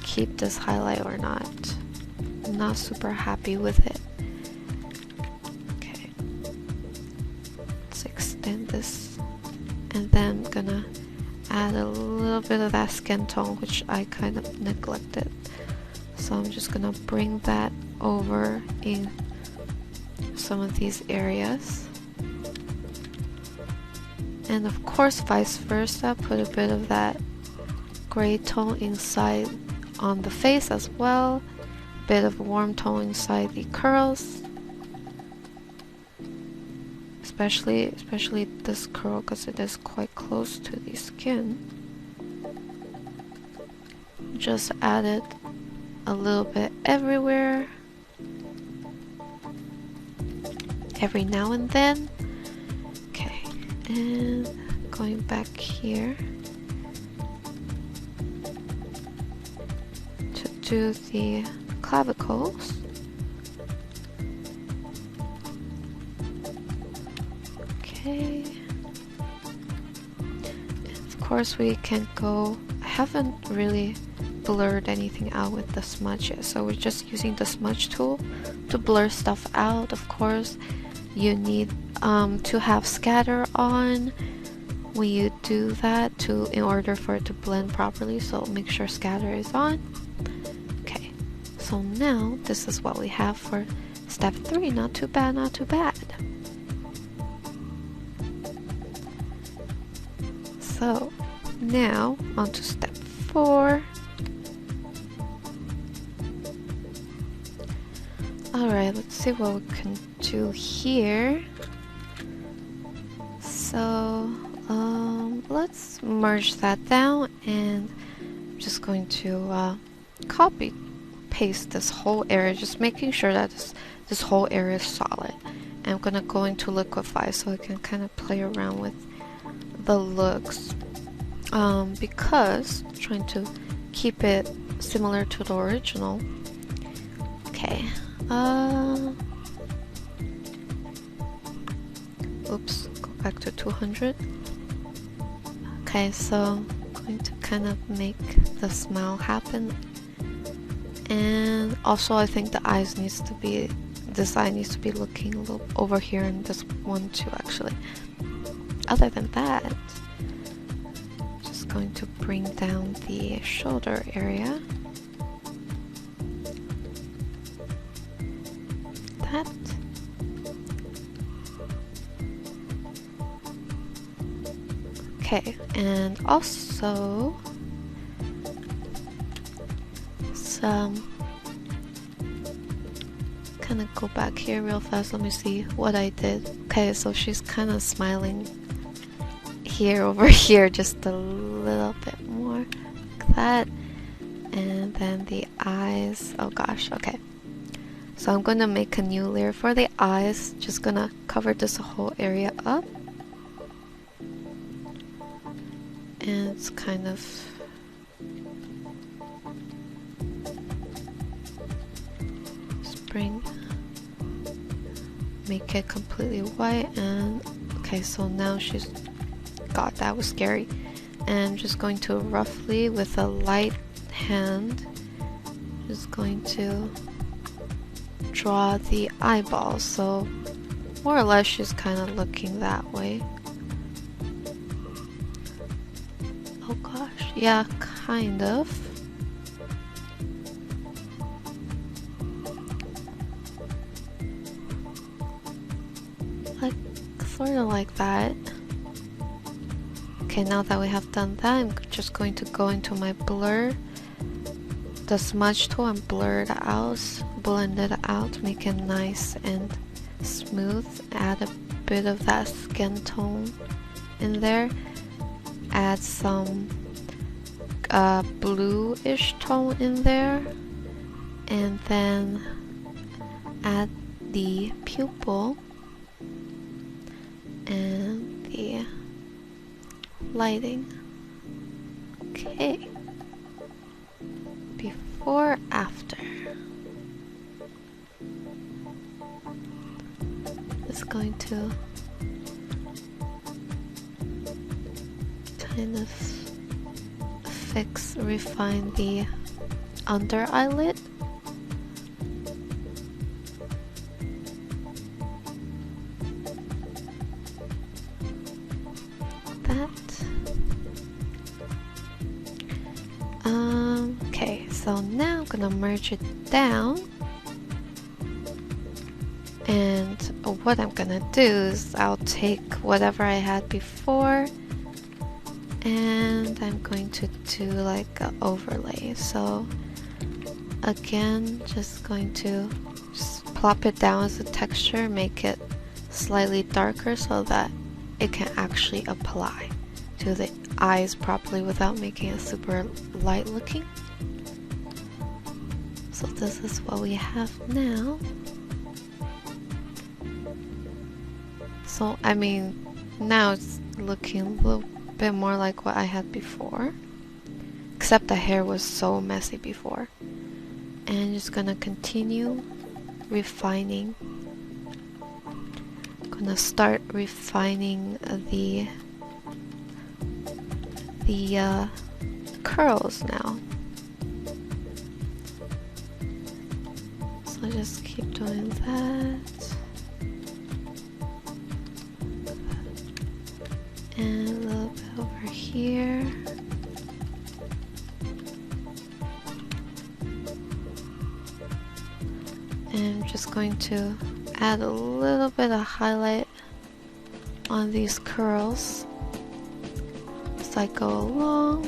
keep this highlight or not. I'm not super happy with it. Okay, let's extend this, and then I'm gonna add a little bit of that skin tone, which I kind of neglected. So I'm just gonna bring that over in some of these areas. And of course, vice versa, put a bit of that gray tone inside on the face as well. Bit of warm tone inside the curls. Especially this curl, because it is quite close to the skin. Just added a little bit everywhere. Every now and then. Okay, and going back here to do the clavicles. Okay, and of course we can go, I haven't really blurred anything out with the smudge yet, so we're just using the smudge tool to blur stuff out. Of course you need to have scatter on when you do that in order for it to blend properly, so make sure scatter is on. Okay, so now this is what we have for step 3. Not too bad, not too bad. So now on to step 4. Alright, let's see what we can do here. So let's merge that down, and I'm just going to copy paste this whole area, just making sure that this whole area is solid. And I'm gonna go into liquify so I can kind of play around with the looks, because I'm trying to keep it similar to the original. Okay, oops, go back to 200. Okay, so I'm going to kind of make the smile happen, and also I think the eyes needs to be, this eye needs to be looking a little over here, and this one too actually. Other than that, just going to bring down the shoulder area. That. Okay, and also some, kind of go back here real fast. Let me see what I did. Okay, so she's kind of smiling here, over here, just a little bit more like that. And then the eyes. Oh gosh, okay. So I'm gonna make a new layer for the eyes. Just gonna cover this whole area up. And it's kind of make it completely white. And okay, so now she's, God, that was scary. And I'm just going to roughly, with a light hand, just going to draw the eyeballs. So more or less she's kind of looking that way. Oh gosh, yeah, kind of. Like, sort of like that. Okay, now that we have done that, I'm just going to go into my blur, the smudge tool, and blend it out, make it nice and smooth. Add a bit of that skin tone in there. Add some bluish tone in there, and then add the pupil and the lighting. Okay, before, after. Just going to kind of refine the under eyelid. Okay, so now I'm gonna merge it down, and what I'm gonna do is I'll take whatever I had before and I'm going to do like an overlay. So again, just going to plop it down as a texture, make it slightly darker so that it can actually apply to the eyes properly without making it super light looking. So this is what we have now. So I mean, now it's looking a little bit more like what I had before, except the hair was so messy before. And just gonna continue refining. Gonna start refining the curls now. So just keep doing that. And a little bit over here. And I'm just going to add a little bit of highlight on these curls as I go along.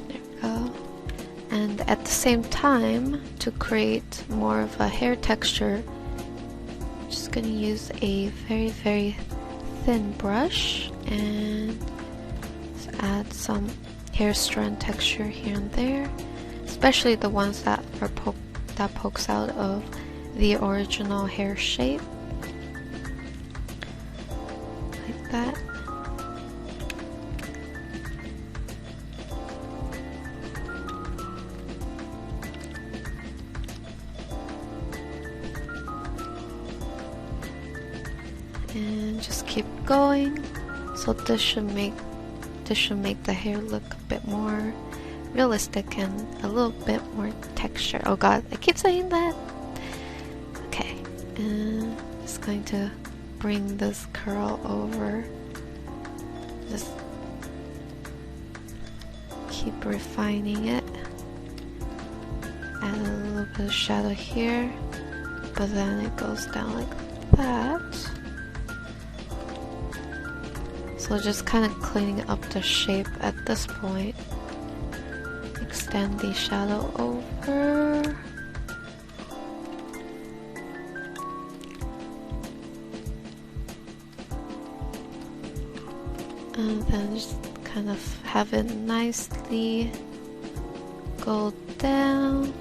There we go. And at the same time, to create more of a hair texture, I'm just going to use a very, very thin brush and add some hair strand texture here and there, especially the ones that are pokes out of the original hair shape, like that. And just keep going. So this should make the hair look a bit more realistic and a little bit more texture. Oh god, I keep saying that. Okay, and just going to bring this curl over. Just keep refining it. Add a little bit of shadow here, but then it goes down like that. So just kind of cleaning up the shape at this point. Extend the shadow over. And then just kind of have it nicely go down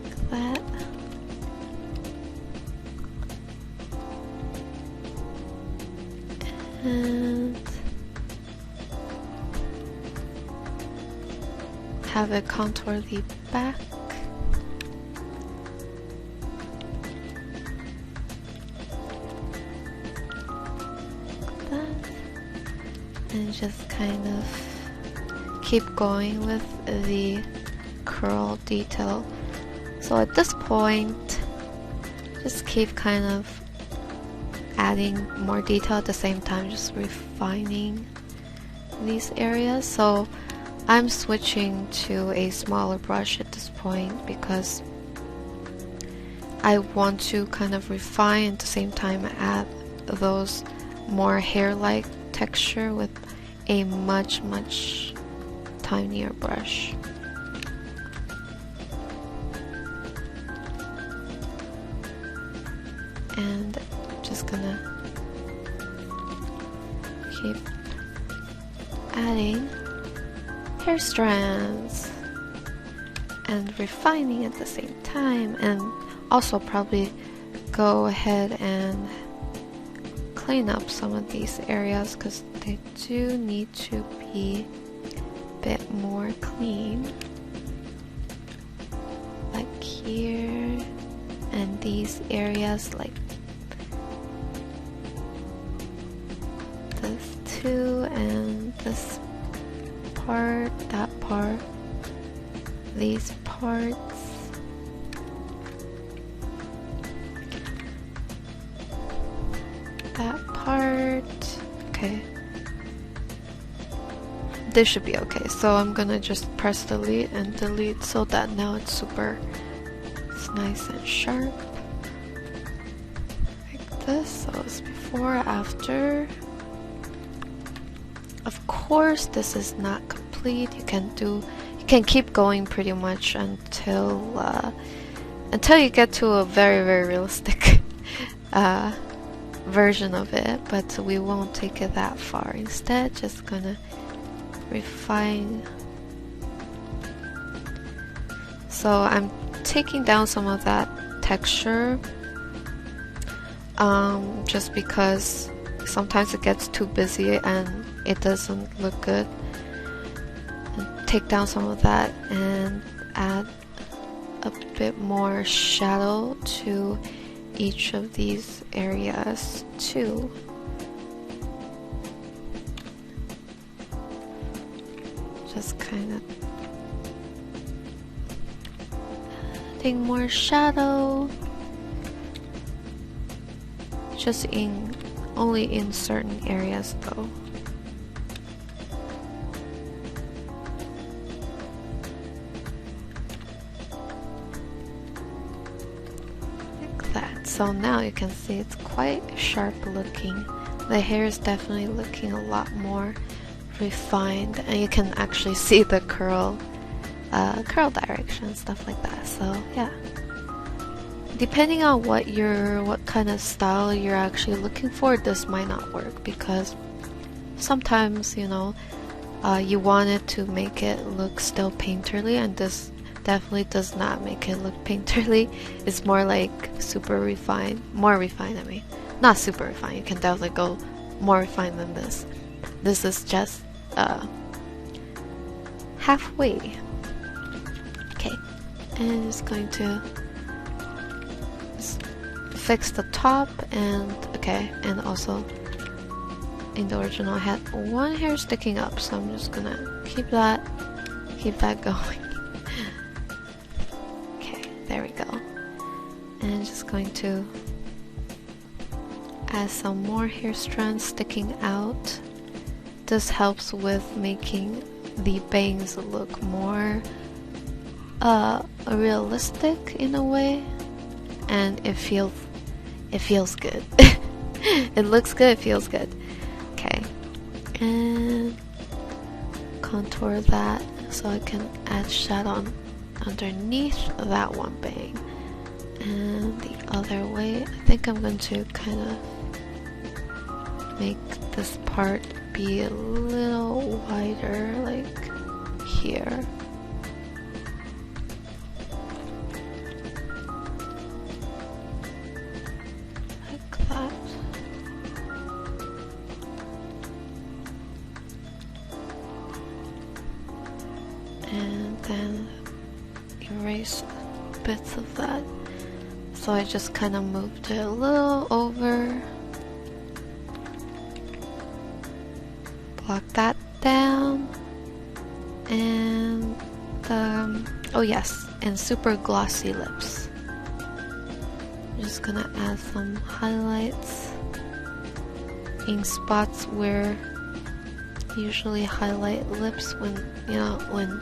like that. And have it contour the back. Like that. And just kind of keep going with the curl detail. So at this point, just keep kind of adding more detail at the same time, just refining these areas. So I'm switching to a smaller brush at this point because I want to kind of refine at the same time add those more hair-like texture with a much tinier brush. And just gonna keep adding hair strands and refining at the same time, and also probably go ahead and clean up some of these areas because they do need to be a bit more clean, like here and these areas, like this too, and this part, that part, these parts. That part. Okay. This should be okay. So I'm gonna just press delete and delete so that now it's nice and sharp. Like this. So it's before, after. Of course, this is not complete. You can keep going pretty much until you get to a very realistic version of it, but we won't take it that far. Instead, just gonna refine. So I'm taking down some of that texture just because sometimes it gets too busy and it doesn't look good. And take down some of that and add a bit more shadow to each of these areas too. Just kind of adding more shadow, just only in certain areas though. So now you can see it's quite sharp looking. The hair is definitely looking a lot more refined, and you can actually see the curl direction, stuff like that. So yeah, depending on what kind of style you're actually looking for, this might not work because sometimes you want it to make it look still painterly, and this definitely does not make it look painterly. It's more like super refined, more refined. I mean, not super refined. You can definitely go more refined than this. This is just halfway. Okay, and it's going to fix the top, and okay, and also in the original I had one hair sticking up, so I'm just gonna keep that going. There we go. And just going to add some more hair strands sticking out. This helps with making the bangs look more realistic in a way, and it feels good. It looks good, it feels good. Okay, and contour that so I can add shadow underneath that one bang, and the other way I think I'm going to kind of make this part be a little wider, like here. Like that. And then erase bits of that. So I just kind of moved it a little over. Block that down. And oh yes, and super glossy lips. I'm just gonna add some highlights in spots where I usually highlight lips when, you know, when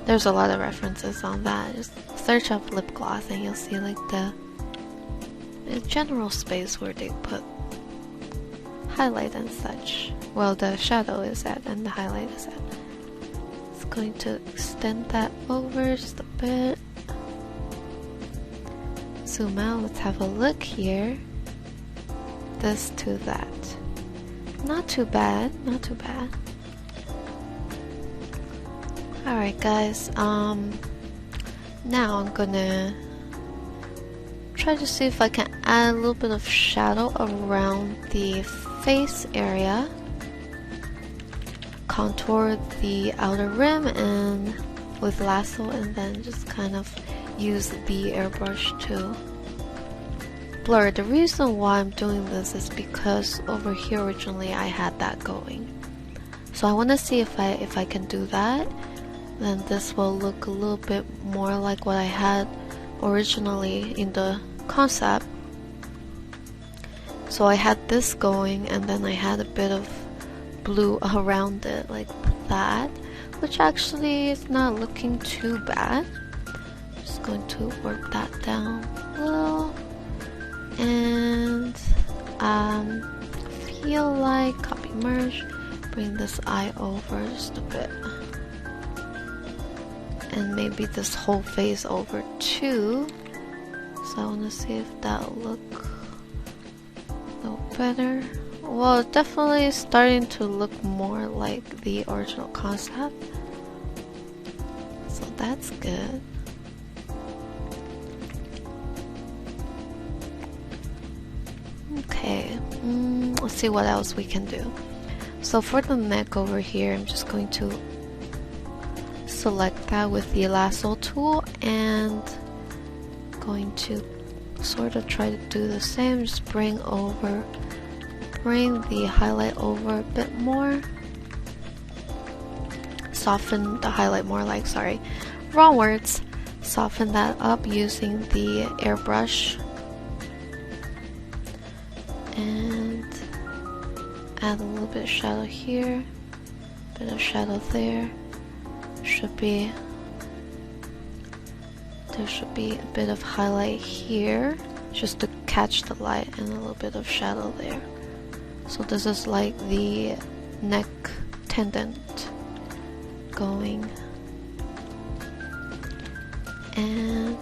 there's a lot of references on that. Just search up lip gloss and you'll see like the general space where they put highlight and such. Well, the shadow is at and the highlight is at. It's going to extend that over just a bit. Zoom out, let's have a look here. This to that. Not too bad, not too bad. Alright guys, now I'm gonna try to see if I can add a little bit of shadow around the face area. Contour the outer rim and with lasso, and then just kind of use the airbrush to blur. The reason why I'm doing this is because over here originally I had that going. So I want to see if I can do that. Then this will look a little bit more like what I had originally in the concept. So I had this going and then I had a bit of blue around it like that, which actually is not looking too bad. Just going to work that down a little, and feel like copy merge, bring this eye over just a bit, and maybe this whole face over too. So I want to see if that'll look a little better. Well, it's definitely starting to look more like the original concept, so that's good. Okay, let's see what else we can do. So for the neck over here, I'm just going to select that with the lasso tool and going to sort of try to do the same. Just bring the highlight over a bit more, soften the highlight more, like, sorry, wrong words, soften that up using the airbrush, and add a little bit of shadow here, a bit of shadow there. There should be a bit of highlight here just to catch the light, and a little bit of shadow there. So this is like the neck tendon going, and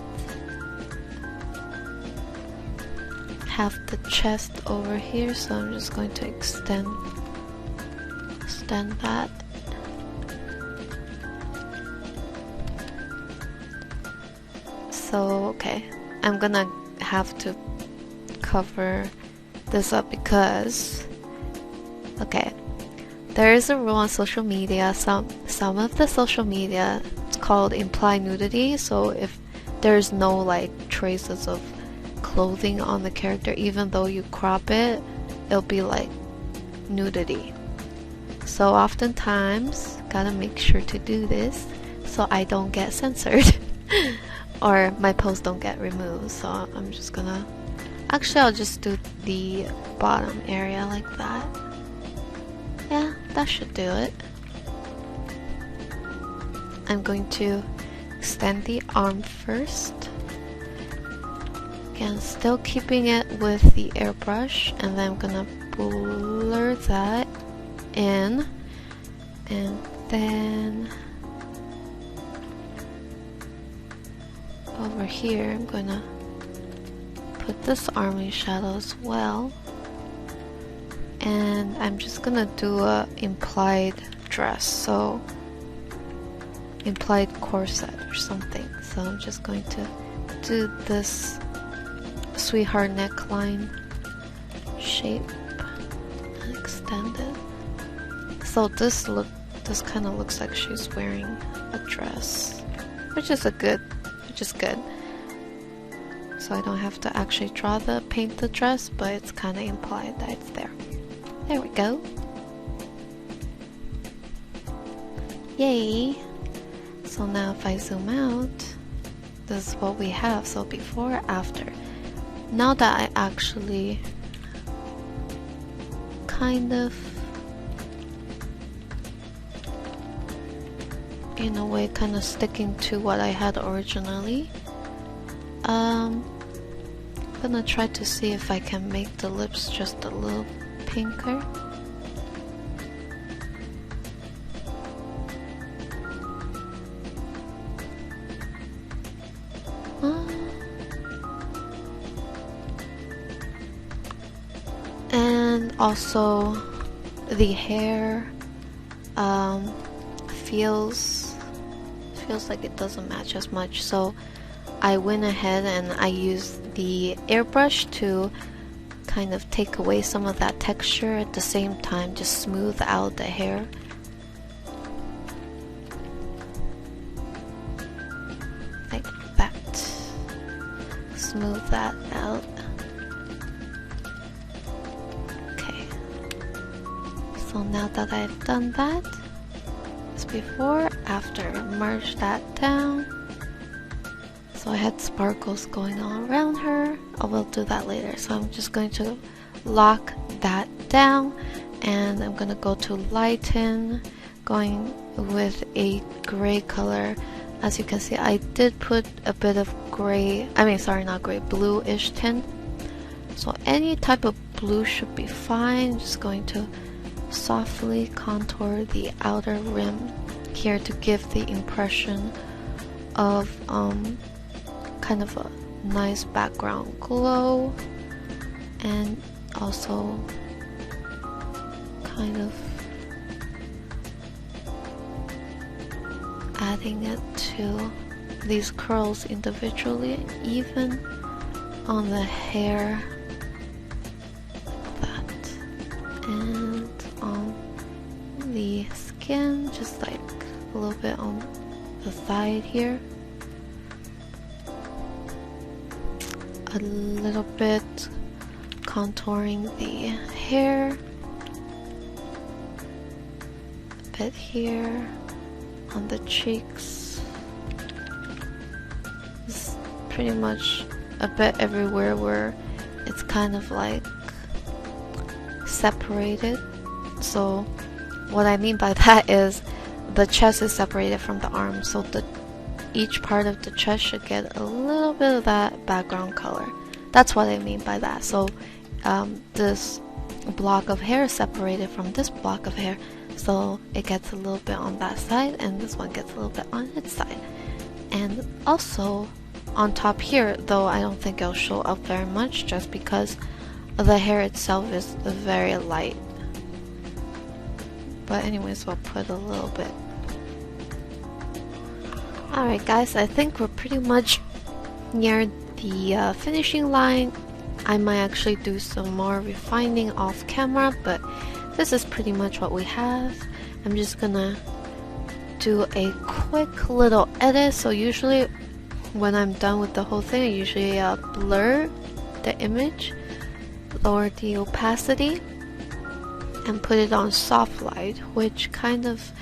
have the chest over here, so I'm just going to extend that. So okay, I'm gonna have to cover this up because, okay, there is a rule on social media, some of the social media, it's called implied nudity. So if there's no like traces of clothing on the character, even though you crop it, it'll be like nudity. So oftentimes gotta make sure to do this so I don't get censored or my posts don't get removed. So I'm just gonna, actually I'll just do the bottom area like that. Yeah, that should do it. I'm going to extend the arm first. Again, still keeping it with the airbrush, and then I'm gonna blur that in, and then over here I'm gonna put this arm in shadow as well, and I'm just gonna do a implied dress, so implied corset or something. So I'm just going to do this sweetheart neckline shape and extend it. So this kind of looks like she's wearing a dress, which is good. So I don't have to actually paint the dress, but it's kind of implied that it's there. There we go. Yay! So now if I zoom out, this is what we have. So before, after. Now that I actually kind of, in a way, kind of sticking to what I had originally, I'm gonna try to see if I can make the lips just a little pinker. And also the hair feels like it doesn't match as much, so I went ahead and I used the airbrush to kind of take away some of that texture, at the same time just smooth out the hair. Like that. Smooth that out. Okay. So now that I've done that, it's before, after, merge that down. So I had sparkles going all around her. I will do that later. So I'm just going to lock that down, and I'm going to go to lighten, going with a gray color. As you can see, I did put a bit of gray, not gray, bluish tint. So any type of blue should be fine. Just going to softly contour the outer rim here to give the impression of kind of a nice background glow, and also kind of adding it to these curls individually, even on the hair, like that, and on the skin, just like a little bit on the side here. A little bit contouring the hair, a bit here on the cheeks. It's pretty much a bit everywhere where it's kind of like separated. So what I mean by that is the chest is separated from the arm, so each part of the chest should get a little bit of that background color. That's what I mean by that. So this block of hair is separated from this block of hair, so it gets a little bit on that side, and this one gets a little bit on its side. And also on top here, though I don't think it'll show up very much, just because the hair itself is very light. But anyways, we'll put a little bit. Alright guys, I think we're pretty much near the finishing line. I might actually do some more refining off camera, but this is pretty much what we have. I'm just gonna do a quick little edit. So usually when I'm done with the whole thing, I usually blur the image, lower the opacity, and put it on soft light, which kind of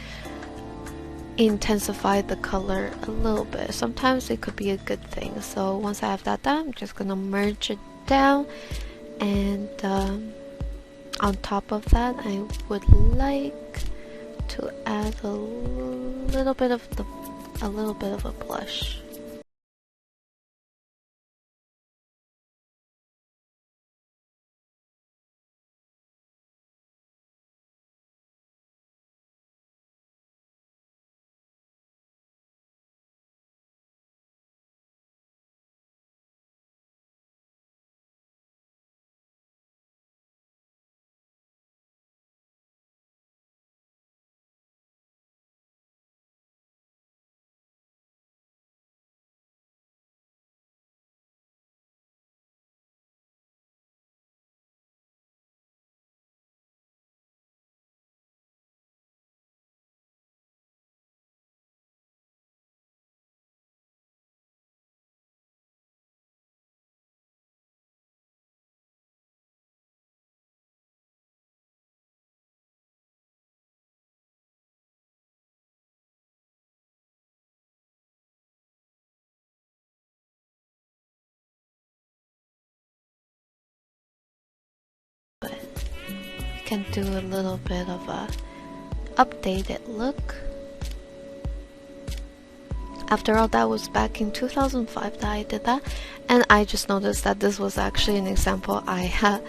intensify the color a little bit. Sometimes it could be a good thing. So once I have that done, I'm just gonna merge it down, and on top of that, I would like to add a little bit of a blush. can do a little bit of a updated look. After all, that was back in 2005 that I did that, and I just noticed that this was actually an example I had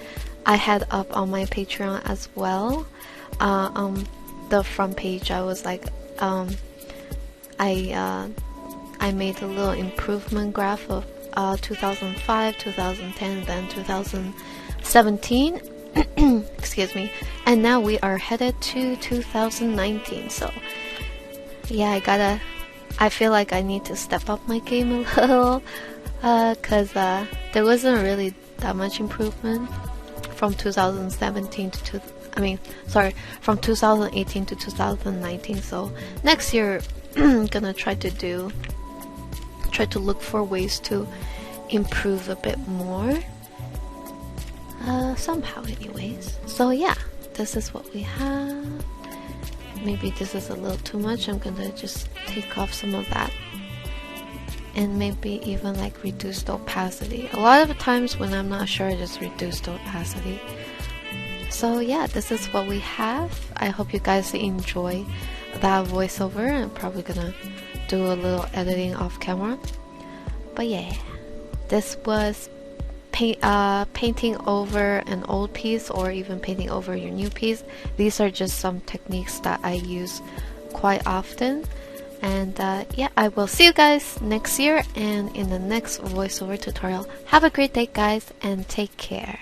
up on my Patreon as well. On the front page, I was like, I made a little improvement graph of 2005, 2010, then 2017. Excuse me. And now we are headed to 2019. So yeah, I feel like I need to step up my game a little, cause there wasn't really that much improvement from 2017 to from 2018 to 2019. So next year I'm gonna try to look for ways to improve a bit more, somehow anyways. So yeah, this is what we have. Maybe this is a little too much. I'm gonna just take off some of that and maybe even like reduce the opacity. A lot of the times when I'm not sure, I just reduce the opacity. So yeah, this is what we have. I hope you guys enjoy that voiceover. I'm probably gonna do a little editing off camera. But yeah, this was painting over an old piece or even painting over your new piece. These are just some techniques that I use quite often. And yeah, I will see you guys next year and in the next voiceover tutorial. Have a great day, guys, and take care.